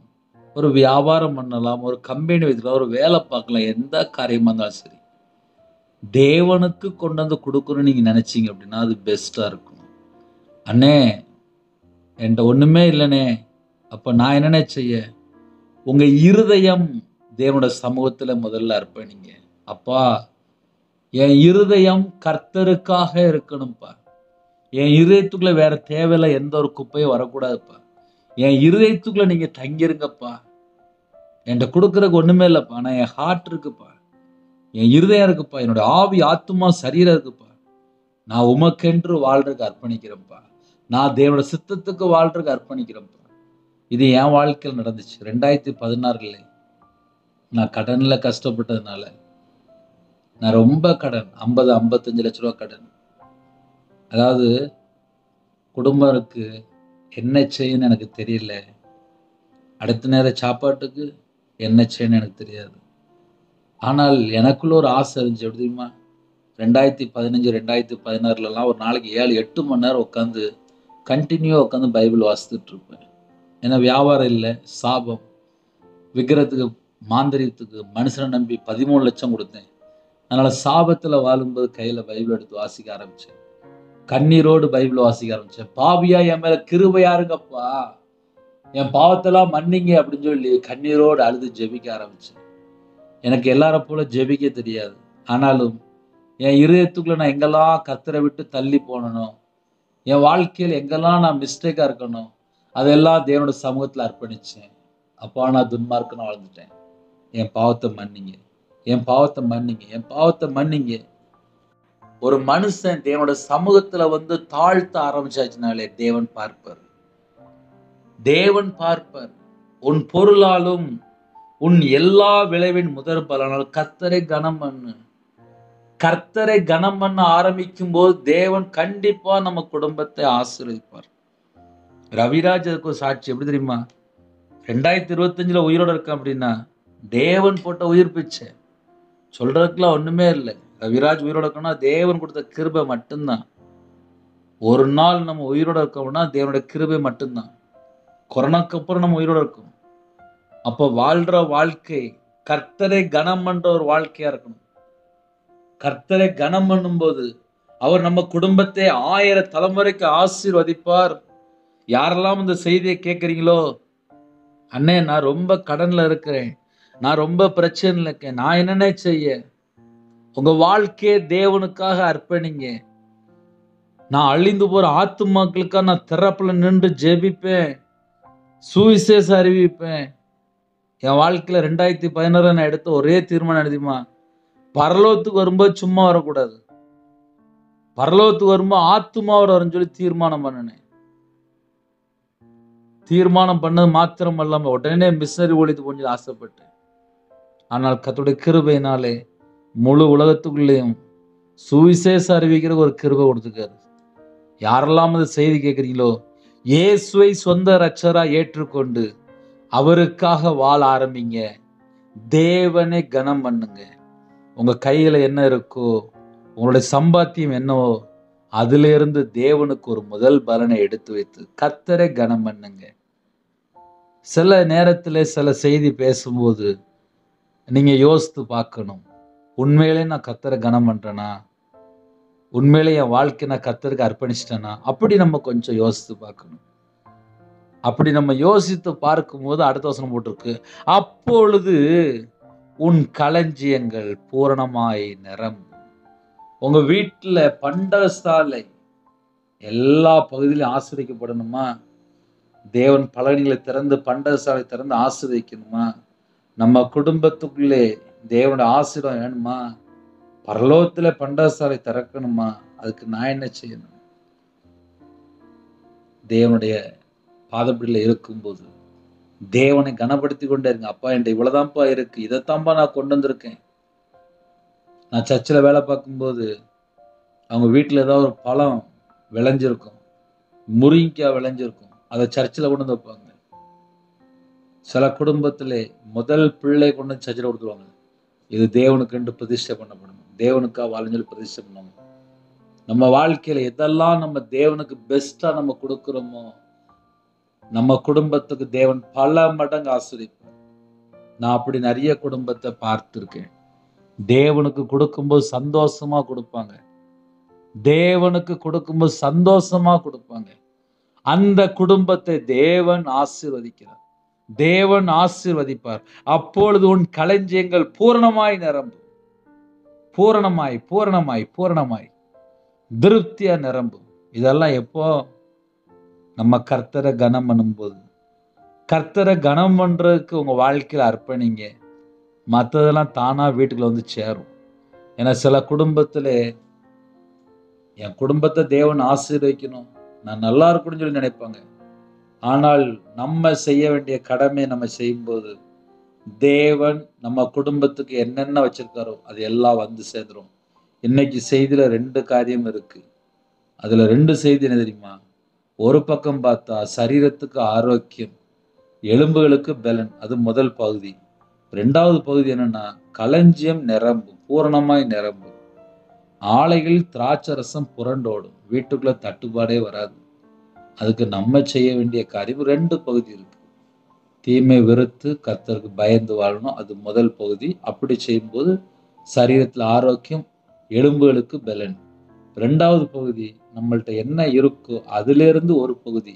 ஒரு வியாபாரம் பண்ணலாம், ஒரு கம்பெனி வைக்கலாம், ஒரு வேலை பார்க்கலாம், எந்த காரியமா இருந்தாலும் சரி, தேவனுக்கு கொண்டு வந்து கொடுக்கணும்னு நீங்க நினைச்சீங்க அப்படின்னா அது பெஸ்டா இருக்கும். அண்ணே என்கிட்ட ஒண்ணுமே இல்லைனே, அப்ப நான் என்னென்ன செய்ய? உங்க இருதயம் தேவனுடைய சமூகத்துல முதல்ல அர்ப்பணிங்க. அப்பா, என் இருதயம் கர்த்தருக்காக இருக்கணும்ப்பா. என் இருதயத்துக்குள்ள வேற தேவையில்ல எந்த ஒரு குப்பையும் வரக்கூடாதுப்பா. என் இருதயத்துக்குள்ள நீங்க தங்கிருங்கப்பா. என்கிட்ட கொடுக்கறதுக்கு ஒண்ணுமே இல்லப்பா. ஆனா என் ஹார்ட் இருக்குப்பா, என் இருதயம் இருக்குப்பா, என்னோட ஆவி ஆத்துமா சரீரம் இருக்குப்பா. நான் உமக்கென்று வாழ்றதுக்கு அர்ப்பணிக்கிறேன்ப்பா. நான் தேவனோட சித்தத்துக்கு வாழ்றதுக்கு அர்ப்பணிக்கிறேன்ப்பா. இது என் வாழ்க்கையில் நடந்துச்சு. 2016 நான் கடன்ல கஷ்டப்பட்டதுனால, நான் ரொம்ப கடன் 50, 55 லட்ச ரூபா கடன். அதாவது குடும்பம் இருக்கு, என்ன செய்யன்னு எனக்கு தெரியல. அடுத்த நேர சாப்பாட்டுக்கு என்ன செய்யன்னு எனக்கு தெரியாது. ஆனால் எனக்குள்ள ஒரு ஆசை இருந்துச்சு. எப்படி தெரியுமா? 2015, 2016 ஒரு நாளைக்கு 7, 8 மணி நேரம் உட்காந்து கண்டினியூவா உட்காந்து பைபிள் வாசித்துட்டு இருப்பேன். ஏன்னா வியாபாரம் இல்ல, சாபம். விக்கிரத்துக்கு, மாந்திரீகத்துக்கு மனுஷனை நம்பி 13 லட்சம் கொடுத்தேன். அதனால சாபத்துல வாழும்போது கையில பைபிள் எடுத்து வாசிக்க ஆரம்பிச்சேன். கண்ணீரோடு பைபிள் வாசிக்க ஆரம்பிச்சேன். பாவியா என் மேல கிருபையா இருங்கப்பா, என் பாவத்தெல்லாம் மன்னிங்க அப்படின்னு சொல்லி கண்ணீரோடு அழுது ஜெபிக்க ஆரம்பிச்சேன். எனக்கு எல்லார போல ஜெபிக்க தெரியாது. ஆனாலும் என் இருதயத்துக்குள்ள நான் எங்கெல்லாம் கர்த்தரை விட்டு தள்ளி போனனோ, என் வாழ்க்கையில் எங்கெல்லாம் நான் மிஸ்டேக்கா இருக்கணும், அதெல்லாம் தேவனோட சமூகத்துல அர்ப்பணிச்சேன். அப்பா, நான் துன்மார்க்கனா வாழ்ந்துட்டேன், என் பாவத்தை மன்னிங்க, என் பாவத்தை மன்னிங்க, என் பாவத்தை மன்னிங்க. ஒரு மனுஷன் தேவனோட சமூகத்துல வந்து தாழ்த்த ஆரம்பிச்சாச்சுனாலே தேவன் பார்ப்பார். தேவன் பார்ப்பார். உன் பொருளாலும் உன் எல்லா விளைவின் முதற் பலனால் கர்த்தரை கனம் பண்ணு. கர்த்தரை கனம் பண்ண ஆரம்பிக்கும் போது தேவன் கண்டிப்பா நம்ம குடும்பத்தை ஆசீர்வதிப்பார். ரவிராஜ் அதுக்கு ஒரு சாட்சி. எப்படி தெரியுமா? 2025 உயிரோட இருக்கான் அப்படின்னா தேவன் போட்ட உயிர் பிச்சை. சொல்றதுக்குலாம் ஒண்ணுமே இல்லை. ரவிராஜ் உயிரோட இருக்கணும்னா தேவன் கொடுத்த கிருபை மட்டும்தான். ஒரு நாள் நம்ம உயிரோட இருக்கோம்னா தேவனுடைய கிருபை மட்டும்தான். கொரோனாக்கு அப்புறம் நம்ம உயிரோட இருக்கோம். அப்ப வாழ்ற வாழ்க்கை கர்த்தரை கனம் பண்ற ஒரு வாழ்க்கையா இருக்கணும். கர்த்தரை கனம் பண்ணும்போது அவர் நம்ம குடும்பத்தை 1000 தலைமுறைக்கு ஆசீர்வதிப்பார். யாரெல்லாம் இந்த செய்தியை கேட்கறீங்களோ, அண்ணே நான் ரொம்ப கடன்ல இருக்கிறேன், நான் ரொம்ப பிரச்சனைல இருக்கேன், நான் என்னென்ன செய்ய? உங்க வாழ்க்கையை தேவனுக்காக அர்ப்பணிங்க. நான் அழிந்து போற ஆத்துமாக்களுக்காக நான் திறப்புல நின்று ஜெபிப்பேன், சுவிசேஷம் அறிவிப்பேன். என் வாழ்க்கையில 2016 நான் எடுத்த ஒரே தீர்மானம் எழுதிமா, பரலோகத்துக்கு வரும்போது சும்மா வரக்கூடாது, பரலோகத்துக்கு வரும்போது ஆத்துமாவோட வரும்னு சொல்லி தீர்மானம் பண்ணினேன். தீர்மானம் பண்ணது மாத்திரம் அல்லாம உடனே மிஷனரி ஊழியத்துக்கு கொஞ்சம் ஆசைப்பட்டேன். ஆனால் கர்த்தருடைய கிருபையினாலே முழு உலகத்துக்குள்ளேயும் சுவிசேஷம் அறிவிக்கிற ஒரு கிருபை கொடுத்துக்காரு. யாரெல்லாம் அந்த செய்தி கேட்குறீங்களோ, இயேசுவை சொந்த இரட்சகரா ஏற்றுக்கொண்டு அவருக்காக வாழ ஆரம்பிங்க. தேவனை கனம் பண்ணுங்க. உங்க கையில என்ன இருக்கோ, உங்களுடைய சம்பாத்தியம் என்னவோ, அதுல இருந்து தேவனுக்கு ஒரு முதல் பலனை எடுத்து வைத்து கர்த்தரை கனம் பண்ணுங்க. சில நேரத்துல சில செய்தி பேசும்போது நீங்க யோசித்து பார்க்கணும், உண்மையிலே நான் கர்த்தரை கனம் பண்றேனா, உண்மையிலே என் வாழ்க்கை நான் கர்த்தருக்கு அர்ப்பணிச்சிட்டேனா, அப்படி நம்ம கொஞ்சம் யோசித்து பார்க்கணும். அப்படி நம்ம யோசித்து பார்க்கும்போது அடுத்த வசனம் போட்டிருக்கு, அப்பொழுது உன் களஞ்சியங்கள் பூரணமாய் நிரம்பும். உங்க வீட்டுல பண்டகசாலை எல்லா பகுதியிலும் ஆசீர்வதிக்கப்படணுமா? தேவன் பலன்களை திறந்து பண்டகசாலை திறந்து ஆசீர்வதிக்கணுமா? நம்ம குடும்பத்துக்குள்ளே தேவனோட ஆசீர்வாதம் வேணுமா? பரலோகத்துல பண்டகசாலை திறக்கணுமா? அதுக்கு நான் என்ன செய்யணும்? தேவனுடைய பாதப்படியில் இருக்கும்போது தேவனை கனப்படுத்தி கொண்டே இருங்க. அப்பா, என்கிட்ட இவ்வளவுதான்ப்பா இருக்கு, இதைத்தான்ப்பா நான் கொண்டு வந்திருக்கேன். நான் சர்ச்சில் வேலை பார்க்கும்போது அவங்க வீட்டில் ஏதாவது ஒரு பழம் விளைஞ்சிருக்கும், முருங்கைக்காய் விளைஞ்சிருக்கும், அதை சர்ச்சில் கொண்டு வந்து வைப்பாங்க. சில குடும்பத்திலே முதல் பிள்ளை கொண்டு வந்து சர்ச்சில் கொடுத்துருவாங்க. இது தேவனுக்கு என்று பிரதிஷ்டை பண்ணப்படணும், தேவனுக்காக வாழஞ்சொல்லி பிரதிஷ்டை பண்ணுவாங்க. நம்ம வாழ்க்கையில எதெல்லாம் நம்ம தேவனுக்கு பெஸ்டா நம்ம கொடுக்கிறோமோ, நம்ம குடும்பத்துக்கு தேவன் பல மடங்கு ஆசீர்வதிப்பார். நான் அப்படி நிறைய குடும்பத்தை பார்த்திருக்கேன். தேவனுக்கு கொடுக்கும்போது சந்தோஷமா கொடுப்பாங்க, தேவனுக்கு கொடுக்கும்போது சந்தோஷமா கொடுப்பாங்க. அந்த குடும்பத்தை தேவன் ஆசீர்வதிக்கிறார், தேவன் ஆசீர்வதிப்பார். அப்பொழுது உன் களஞ்சியங்கள் பூரணமாய் நிரம்பும். பூரணமாய் பூரணமாய் பூரணமாய் திருப்தியா நிரம்பும். இதெல்லாம் எப்போ? நம்ம கர்த்தரை கனம் பண்ணும்போது. கர்த்தரை கனம் பண்றதுக்கு உங்க வாழ்க்கையில அர்ப்பணிங்க. மற்றதெல்லாம் தானா வீட்டுக்குள்ள வந்து சேரும். ஏன்னா சில குடும்பத்துல என் குடும்பத்தை தேவன் ஆசீர்வதிக்கணும், நான் நல்லா இருக்கணும்னு சொல்லி நினைப்பாங்க. ஆனால் நம்ம செய்ய வேண்டிய கடமை நம்ம செய்யும்போது தேவன் நம்ம குடும்பத்துக்கு என்னென்ன வச்சிருக்காரோ அது எல்லாம் வந்து சேர்ந்துரும். இன்னைக்கு செய்தியில 2 காரியம் இருக்கு. அதுல 2 செய்தி என்ன தெரியுமா? ஒரு பக்கம் பார்த்தா சரீரத்துக்கு ஆரோக்கியம், எலும்புகளுக்கு பலன், அது முதல் பகுதி. 2வது பகுதி என்னன்னா களஞ்சியம் நிரம்பும், பூரணமாய் நிரம்பும். ஆலைகளில் திராட்சை ரசம் புரண்டோடும், வீட்டுக்குள்ள தட்டுப்பாடே வராது. அதுக்கு நம்ம செய்ய வேண்டிய காரியம் 2 பகுதி இருக்கு. தீமை வெறுத்து கர்த்தருக்கு பயந்து வாழணும், அது முதல் பகுதி. அப்படி செய்யும்போது சரீரத்தில் ஆரோக்கியம், எலும்புகளுக்கு பலன். 2வது பகுதி நம்மள்ட்ட என்ன இருக்கோ அதிலிருந்து ஒரு பகுதி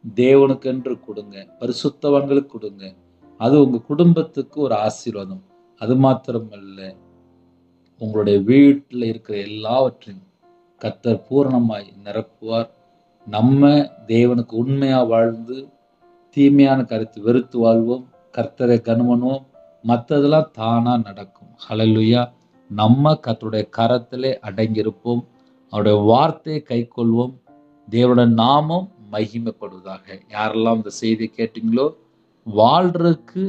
தேவனுக்கென்று கொடுங்க, பரிசுத்தவான்களுக்கு கொடுங்க. அது உங்க குடும்பத்துக்கு ஒரு ஆசீர்வாதம். அது மாத்திரமல்ல, உங்களுடைய வீட்டில் இருக்கிற எல்லாவற்றையும் கர்த்தர் பூரணமாய் நிரப்புவார். நம்ம தேவனுக்கு உண்மையா வாழ்ந்து தீமையான கருத்து வெறுத்து வாழ்வோம், கர்த்தரை கனமனுவோம், மற்றதெல்லாம் தானா நடக்கும். ஹல்லேலூயா. நம்ம கர்த்தருடைய கரத்திலே அடங்கியிருப்போம், அவருடைய வார்த்தையை கை கொள்வோம், தேவனுடைய நாமம் மகிமைப்படுவதாக. யாரெல்லாம் இந்த செய்தி கேட்டீங்களோ, வாழ்றதுக்கு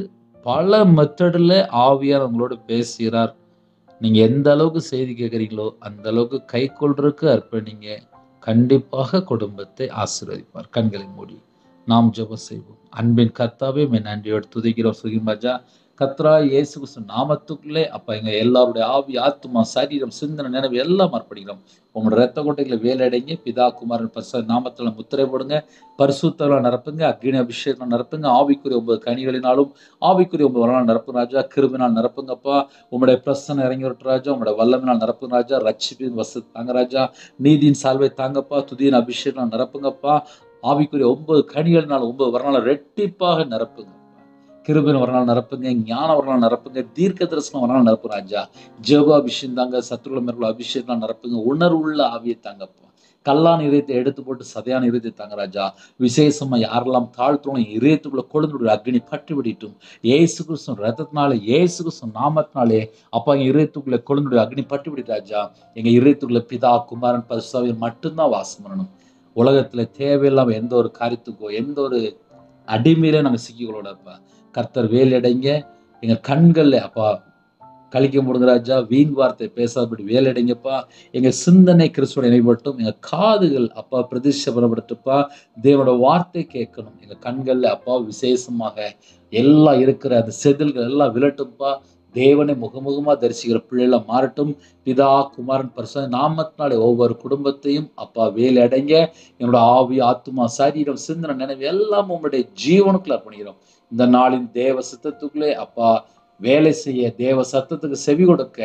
பல மெத்தடில் ஆவியார் உங்களோட பேசுகிறார். நீங்க எந்த அளவுக்கு செய்தி கேட்குறீங்களோ அந்த அளவுக்கு கை கொள்றதுக்கு அர்ப்பணிங்க. கண்டிப்பாக குடும்பத்தை ஆசீர்வதிப்பார். கண்களை மூடி நாம் ஜெபம் செய்வோம். அன்பின் கர்த்தாவே, உம்மை நன்றியோடு துதிக்கிறோம் சுகிம் ராஜா. கர்த்தரா இயேசு கிறிஸ்து நாமத்துக்குள்ளே அப்பா எங்க எல்லாருடைய ஆவி, ஆத்துமா, சரீரம், சிந்தனை, நினைவு எல்லாம் அர்ப்பணிக்கிறோம். உங்களோட ரத்த கோட்டைகளை வேலடைங்க. பிதா குமாரன் பரிசுத்த நாமத்துல முத்திரை போடுங்க. பரிசுத்தவள நிரப்புங்க, அக்னி அபிஷேகம் நிரப்புங்க. ஆவிக்குரிய 9 கனிகளினாலும் ஆவிக்குரிய 9 வரலாம் நிரப்புங்க ராஜா. கிருபினால் நிரப்புங்கப்பா. உங்களுடைய பிரசன்னம் இறங்கி வரட்டும் ராஜா. உங்களுடைய வல்லமையினால் நிரப்புங்க ராஜா. ரட்சிப்பின் வசதி தாங்க ராஜா. நீதியின் சால்வை தாங்கப்பா. துதியின் அபிஷேகம் நிரப்புங்கப்பா. ஆவிக்குரிய 9 கனிகளினால் 9 வரனால ரெட்டிப்பாக நிரப்புங்க. கிருபின் வரனால நிரப்புங்க, ஞான வரனால நிரப்புங்க, தீர்க்க தரிசனம் வரனால நிரப்புங்க ராஜா. ஜெப அபிஷேகம் தாங்க, சத்துருள மேற்கொள்ள அபிஷேகம் நிரப்புங்க. உணர்வுள்ள ஆவியை தாங்கப்பா. கல்லான இதயத்தை எடுத்து போட்டு சதையான இதயத்தை தாங்க ராஜா. விசேஷமா யாரெல்லாம் தாழ்த்துறோம் இதயத்துக்குள்ள கொழுந்து அக்னி பற்றி விடிட்டும். ஏசு கிறிஸ்து ரத்தத்தினாலே, ஏசு கிறிஸ்து நாமத்தினாலே அப்பா எங்க இதயத்துக்குள்ள கொழுந்து அக்னி பற்றி விடிட்டு ராஜா. எங்க இதயத்துக்குள்ள பிதா குமாரன் பரிசுத்தாவியர் மட்டும்தான் வாசம் பண்ணணும். உலகத்துல தேவையில்லாம எந்த ஒரு காரியத்துக்கோ எந்த ஒரு அடிமையில நாங்க சிக்கிகளோடப்பா. கர்த்தர் வேலையடைங்க. எங்க கண்கள்ல அப்பா கழிக்க முடியுங்க ராஜா. வீண் வார்த்தை பேசாதபடி வேலையடைங்கப்பா. எங்க சிந்தனை கிறிஸ்துவோட இணைப்பட்டும். எங்க காதுகள் அப்பா பிரதிஷ்டப்படப்பட்டுப்பா. தேவனோட வார்த்தை கேட்கணும். எங்க கண்கள்ல அப்பா விசேஷமாக எல்லாம் இருக்கிற அந்த செதில்கள் எல்லாம் விலட்டும்பா. தேவனை முகமுகமா தரிசிக்கிற பிள்ளைகள மாறட்டும். பிதா குமாரன் பரிசுத்த நாமத்தினாலே ஒவ்வொரு குடும்பத்தையும் அப்பா வேலையடைங்க. என்னோட ஆவி, ஆத்துமா, சரீரம், சிந்தனை, நினைவு எல்லாம் உங்களுடைய ஜீவனுக்குள்ள அர்ப்பணிக்கிறோம். இந்த நாளின் தேவ சித்தத்துக்குள்ளே அப்பா வேலை செய்ய, தேவ சத்தத்துக்கு செவி கொடுக்க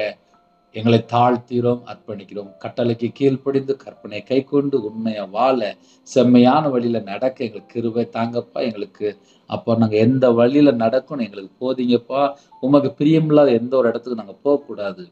எங்களை தாழ்த்திரோம், அர்ப்பணிக்கிறோம். கட்டளைக்கு கீழ்ப்படிந்து கற்பனை கை கொண்டு உண்மையா வாழ, செம்மையான வழியில நடக்க எங்களுக்கு கிருபை தாங்கப்பா. எங்களுக்கு அப்போ நாங்க எந்த வழியில நடக்கணும் எங்களுக்கு போதிங்கப்பா. உமக்கு பிரியமில்லாத எந்த ஒரு இடத்துக்கு நாங்க போகக்கூடாது.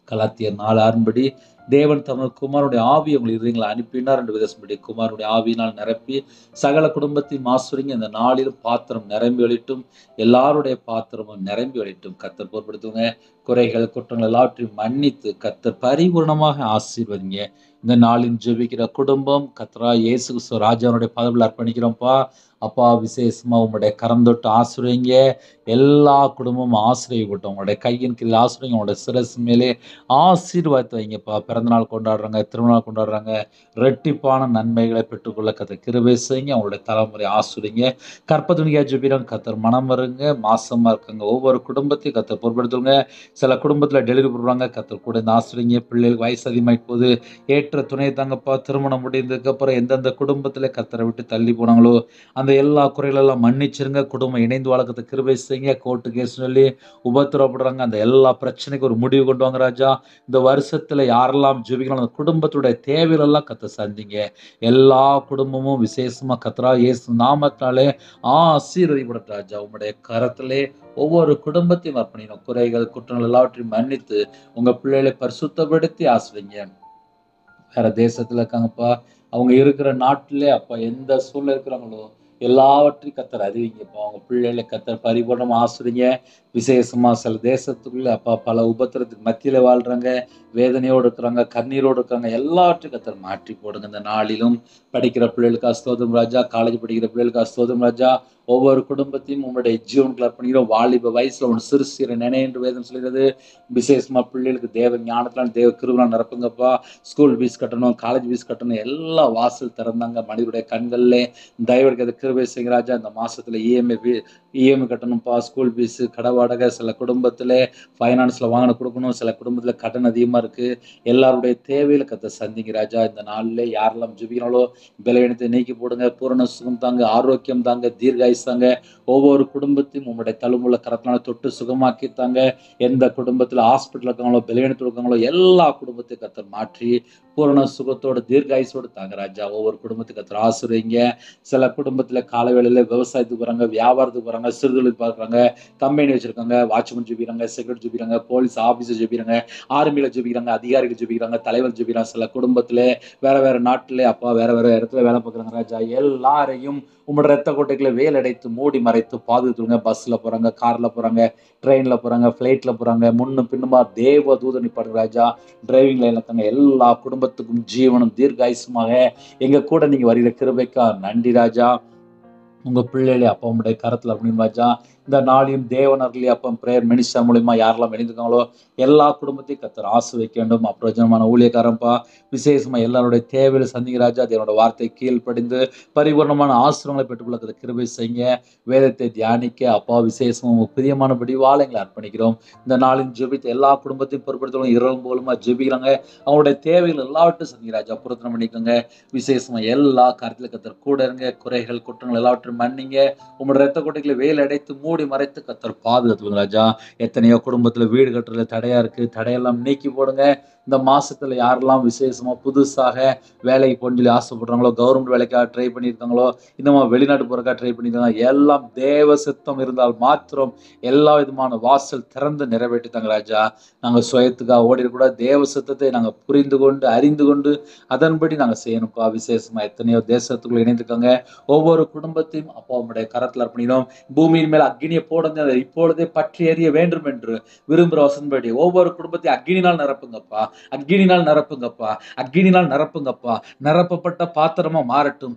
கலாத்தியர் 4:6 தேவன் தமது குமாரனுடைய ஆவி உங்களை இருதயங்களை அனுப்பினார் என்று விதசப்படி குமாரனுடைய ஆவியினால் நிரப்பி சகல குடும்பத்தையும் ஆசீர்வதிங்க. இந்த நாளிலும் பாத்திரம் நிரம்பி ஒழிட்டும். எல்லாருடைய பாத்திரமும் நிரம்பி ஒழிட்டும். கர்த்தர் பொறுப்படுத்துங்க. குறைகள் குற்றங்கள் எல்லாவற்றையும் மன்னித்து கர்த்தர் பரிபூர்ணமாக ஆசீர்வதிங்க. இந்த நாளின் ஜெபிக்கிற குடும்பம் கர்த்தரா இயேசு கிறிஸ்து ராஜாவுடைய பதவியில் அர்ப்பணிக்கிறோம்ப்பா. அப்பா விசேஷமா உங்களுடைய கரம் தொட்டு ஆசிரியங்க. எல்லா குடும்பமும் ஆசிரியப்பட்டோம். உங்களுடைய கையின் கீழ் ஆசிரியங்க. உங்களுடைய சிரசு மேலே ஆசீர்வாதத்தை வைங்கப்பா. பிறந்தநாள் கொண்டாடுறாங்க, திருமணம் கொண்டாடுறாங்க, ரெட்டிப்பான நன்மைகளை பெற்றுக்கொள்ள கர்த்தர் கிருபை செய்யுங்க. அவங்களுடைய தலைமுறை ஆசிரியங்க. கற்பத்துணியா ஜெபிக்கிறோம். கர்த்தர் மனம் வருங்க. மாசமா இருக்காங்க ஒவ்வொரு குடும்பத்தையும் கர்த்தர் பொறுப்படுத்துங்க. சில குடும்பத்தில் டெலிவரி போடுறாங்க. கர்த்தர் கூட இந்த ஆசிரியங்க. பிள்ளைகளுக்கு வயசு அதிகமாயிட்டு போகுது, ஏற்ற துணை தாங்கப்பா. திருமணம் முடிந்ததுக்கு அப்புறம் எந்தெந்த குடும்பத்துல கர்த்தரை விட்டு தள்ளி போனாங்களோ அந்த எல்லா குறைகளெல்லாம் மன்னிச்சிருங்க. குடும்பம் இணைந்து வழக்கத்தை கிருபை செய்யுங்க. கோர்ட்டு கேஸ் சொல்லி உபத்திரப்படுறாங்க, அந்த எல்லா பிரச்சனைக்கும் ஒரு முடிவு கொண்டு வாங்க ராஜா. இந்த வருஷத்துல யாரெல்லாம் யாரெல்லாம் ஜெபிக்கணும் அந்த குடும்பத்துடைய தேவைகளெல்லாம் கர்த்தர் சந்திங்க. எல்லா குடும்பமும் விசேஷமா கர்த்தராகிய இயேசு நாமத்தினாலே ஆசீர்வதிக்கப்படட்டும் ராஜா. உம்முடைய கரத்திலே ஒவ்வொரு குடும்பத்தையும் அர்ப்பணிக்கணும். குறைகள் குற்றங்கள் எல்லாவற்றையும் மன்னித்து உங்க பிள்ளைகளை பரிசுத்தப்படுத்தி ஆசிரியங்க. வேற தேசத்துல இருக்காங்கப்பா, அவங்க இருக்கிற நாட்டிலே அப்பா எந்த சூழ்நிலை இருக்கிறாங்களோ எல்லாவற்றையும் கர்த்தர் அறிவிங்கப்பா. அவங்க பிள்ளைகளை கர்த்தர் பரிபூர்ணமா ஆசிரியங்க. விசேஷமா சில தேசத்துக்குள்ள அப்பா பல உபத்திரத்துக்கு மத்தியில வாழ்றாங்க, வேதனையோடு இருக்கிறாங்க, கண்ணீரோடு இருக்காங்க, எல்லாவற்றையும் கர்த்தர் மாற்றி போடுங்க. இந்த நாளிலும் படிக்கிற பிள்ளைகளுக்கு ஸ்தோத்திரம் ராஜா, காலேஜ் படிக்கிற பிள்ளைகளுக்கு ஸ்தோத்திரம் ராஜா. ஒவ்வொரு குடும்பத்தையும் உங்களுடைய ஜீவனுக்குள்ள அர்ப்பணிக்கிறோம். வாலிப வயசுல ஒன்று சிறு சிறு நினை என்று வேதம் சொல்கிறது. விசேஷமா பிள்ளைகளுக்கு தேவ ஞானத்தினால் தேவ கிருபையால் நிரப்புங்கப்பா. ஸ்கூல் ஃபீஸ் கட்டணும், காலேஜ் ஃபீஸ் கட்டணும், எல்லா வாசல் திறந்தாங்க. மனிதனுடைய கண்கள்ல தயவெடுக்கிறது கிருபை செய்யுங்க ராஜா. இந்த மாசத்துல இஎம்ஐ கட்டணும்ப்பா, ஸ்கூல் ஃபீஸ், கடை வாடகை, சில குடும்பத்துல ஃபைனான்ஸ்ல வாங்கின கொடுக்கணும், சில குடும்பத்துல கடன் அதிகமா இருக்கு. எல்லாருடைய தேவையில கர்த்தர் சந்திங்க ராஜா. இந்த நாளிலே யாரெல்லாம் ஜெபிக்கிறாங்களோ பலவீனத்தை நீக்கி போடுங்க. பூரண சுகம் தாங்க, ஆரோக்கியம் தாங்க, தீர்காயுசு தாங்க. ஒவ்வொரு குடும்பத்தையும் உங்களுடைய தழும்புள்ள கரத்தினால தொட்டு சுகமாக்கி தாங்க. எந்த குடும்பத்துல ஹாஸ்பிட்டல் இருக்காங்களோ பலவீனத்தில் இருக்காங்களோ எல்லா குடும்பத்தையும் கர்த்தர் மாற்றி பூரண சுகத்தோட தீர்காயுசோடு தாங்க ராஜா. ஒவ்வொரு குடும்பத்துக்கு கர்த்தர் ஆசீர்வதிங்க. சில குடும்பத்துல காலை வேளையில விவசாயத்துக்கு போறாங்க, வியாபாரத்துக்கு போறாங்க, சிறுதொழில் பார்க்குறாங்க, கம்பெனி வச்சிருக்காங்க, வாட்ச்மேன் ஜெபிக்கிறாங்க, செக்யூரிட்டி ஜெபிக்கிறாங்க, போலீஸ் ஆபீசர் ஜெபிக்கிறாங்க, ஆர்மியில ஜெபிக்கிறாங்க, அதிகாரிகள் ஜெபிக்கிறாங்க, தலைவர் ஜெபிக்கிறாங்க. சில குடும்பத்துல வேற வேற நாட்டுல அப்பா வேற வேற இடத்துல வேலை பார்க்குறாங்க ராஜா. எல்லாரையும் உங்களோட ரத்த கோட்டைகளை வேல் அடைத்து மூடி மறைத்து பாதுகாத்துருங்க. பஸ்ல போறாங்க, கார்ல போறாங்க, ட்ரெயின்ல போறாங்க, ஃபிளைட்ல போறாங்க, முன்னும் பின்னுமா தேவ தூதன் நிப்பாடுங்க ராஜா. டிரைவிங் லைன்ல இருக்காங்க எல்லா குடும்பத்துக்கும் ஜீவனும் தீர்காயுசுமாக எங்க கூட நீங்க வருகிற கிருபைக்கா நன்றி ராஜா. உங்க பிள்ளைகளை அப்பா உங்களுடைய கரத்துல அப்படின்னு ராஜா. இந்த நாளையும் தேவனர்களே அப்பா பிரேயர் மினிஸ்டர் மூலியமா யாரெல்லாம் இணைந்துக்காங்களோ எல்லா குடும்பத்தையும் கர்த்தர் ஆசீர்வதிக்க வேண்டும். அப்பிரயோஜனமான ஊழியக்காரன்பா விசேஷமா எல்லாருடைய தேவையில சந்திங்க ராஜா. தேவனோட வார்த்தை கீழ்ப்படிந்து பரிபூர்ணமான ஆசீர்வாதங்களை பெற்றுக்கொள்ள கிருபை செய்யுங்க. வேதத்தை தியானிக்க அப்பா விசேஷமா பிரியமான வடிவாளங்களை அர்ப்பணிக்கிறோம். இந்த நாளின் ஜெபித்த எல்லா குடும்பத்தையும் பொறுப்படுத்தவும் இரவும் போலுமா ஜெபிக்கிறாங்க. அவங்களுடைய தேவைகள் எல்லாவற்றையும் சந்திங்க ராஜா. புறத்தனம் பண்ணிக்கோங்க. விசேஷமா எல்லா காரியத்துல கர்த்தர் கூட இருங்க. குறைகள் குற்றங்கள் எல்லாவற்றையும் மன்னிங்க. உங்களோட ரத்த கோட்டைகளை வேல் அடைத்து மூடி மறைத்து கர்த்தர் பாதுகாத்துங்க ராஜா. எத்தனையோ குடும்பத்துல வீடு கட்டுறதுல தடையா இருக்கு, தடையெல்லாம் நீக்கி போடுங்க. இந்த மாசத்துல யாரெல்லாம் விசேஷமா புதுசாக வேலைக்கு போன்னு சொல்லி ஆசைப்படுறாங்களோ, கவர்மெண்ட் வேலைக்காக ட்ரை பண்ணியிருக்காங்களோ, இந்த மாதிரி வெளிநாட்டு போறக்காக ட்ரை பண்ணியிருக்காங்க, எல்லாம் தேவ சித்தம் இருந்தால் மாத்திரம் எல்லா விதமான வாசல் திறந்து நிறைவேற்றித்தாங்க ராஜா. நாங்க சுயத்துக்காக ஓடிடக்கூட தேவ சித்தத்தை நாங்க புரிந்து கொண்டு அறிந்து கொண்டு அதன்படி நாங்க செய்யணும்ப்பா. விசேஷமா எத்தனையோ தேசத்துக்குள்ள இணைந்துக்காங்க. ஒவ்வொரு குடும்பத்தையும் அப்பா உங்களுடைய கரத்துல அர்ப்பணிக்கிறோம். பூமியின் மேல அக்னியை போடுங்க, இப்பொழுதே பற்றி எறிய வேண்டும் என்று விரும்புகிற வசன்படி ஒவ்வொரு குடும்பத்தையும் அக்னினால் நிரப்புங்கப்பா, அக்னினால் நிரப்புங்கப்பா, அக்னினால் நிரப்புங்கப்பா. நிரப்பப்பட்ட பாத்திரமா மாறட்டும்.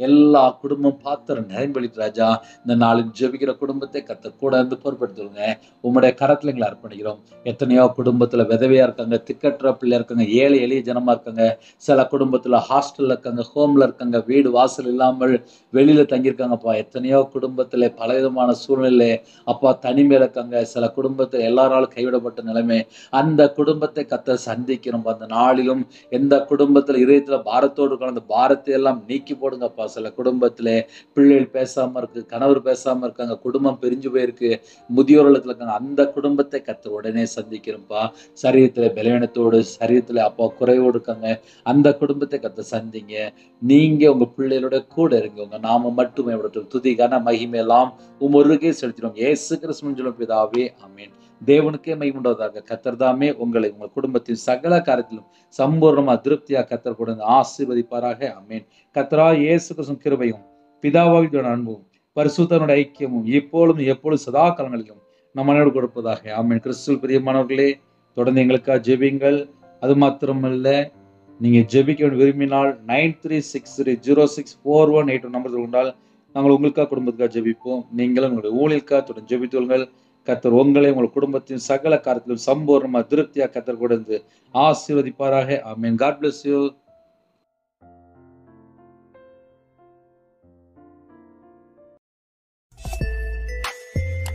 எல்லா குடும்பம் பாத்திரம் நிறைம்பளித்து ராஜா. இந்த நாளில் ஜெபிக்கிற குடும்பத்தை கர்த்தர் கூட இருந்து பொறுப்படுத்துங்க. உங்களுடைய கரத்துல எங்களை அர்ப்பணிக்கிறோம். எத்தனையோ குடும்பத்துல விதவையா இருக்காங்க, திக்கற்ற பிள்ளை இருக்காங்க, ஏழை எளிய ஜனமா இருக்காங்க. சில குடும்பத்துல ஹாஸ்டல்ல இருக்காங்க, ஹோம்ல இருக்காங்க, வீடு வாசல் இல்லாமல் வெளியில தங்கியிருக்காங்கப்பா. எத்தனையோ குடும்பத்துல பலவிதமான சூழ்நிலை அப்பா தனிமையில இருக்காங்க. சில குடும்பத்துல எல்லாராலும் கைவிடப்பட்ட நிலைமை. அந்த குடும்பத்தை கர்த்தர் சந்திக்கிறோம். அந்த நாளிலும் எந்த குடும்பத்துல இதயத்துல பாரத்தோடு இருக்க அந்த பாரத்தை எல்லாம் நீக்கி போடுங்கப்பா. சில குடும்பத்துல பிள்ளைகள் பேசாம இருக்கு, கணவர் பேசாம இருக்காங்க, குடும்பம் பிரிஞ்சு போயிருக்கு, முதியோர்கள் இருக்காங்க. அந்த குடும்பத்தை கர்த்தர் உடனே சந்திக்கிறோம்ப்பா. சரீரத்துல பலவீனத்தோடு, சரீரத்துல அப்பா குறைவோடு இருக்காங்க. அந்த குடும்பத்தை கர்த்தர் சந்திங்க. நீங்க உங்க பிள்ளைகளோட கூட இருங்க. உங்க நாம மட்டுமே துதிகான மகிமை எல்லாம் உமருகே செலுத்திடும். இயேசு கிறிஸ்துவின் ஜெபம் பிதாவே, ஆமென். தேவனுக்கே மகிமை உண்டாவதாக. கர்த்தர் தாமே உங்களை உங்கள் குடும்பத்தின் சகல காரியத்திலும் சம்பூர்ணமா திருப்தியா கர்த்தர் கொடுங்க ஆசீர்வதிப்பாராக. ஆமென். கர்த்தராகிய இயேசு கிறிஸ்துவின் கிருபையும் பிதாவாகிய அன்பும் பரிசுத்தனுடைய ஐக்கியமும் இப்பொழுதும் எப்பொழுதும் சதா காலங்களிலும் நம் அனைவரோடு கொடுப்பதாக. ஆமென். கிறிஸ்துவில் பிரியமானவர்களே, தொடர்ந்து எங்களுக்காக ஜெபியுங்கள். அது மாத்திரமல்ல, நீங்க ஜெபிக்க விரும்பினால் 9363064181 நம்பர் கொண்டால் நாங்கள் உங்களுக்காக குடும்பத்துக்காக ஜெபிப்போம். நீங்களும் உங்களுடைய ஊழியக்காக தொடர்ந்து ஜெபித்துள்ளுங்கள். கர்த்தர் உங்களை உங்கள் குடும்பத்தின் சகல காரியத்திலும் சம்பூர்ணமா திருப்தியா கர்த்தர் கொடுத்து ஆசீர்வதிப்பாராக. ஆமென். God bless you.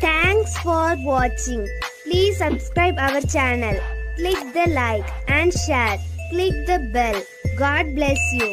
Thanks for watching. Please subscribe our channel. Click the like and share. Click the bell. God bless you.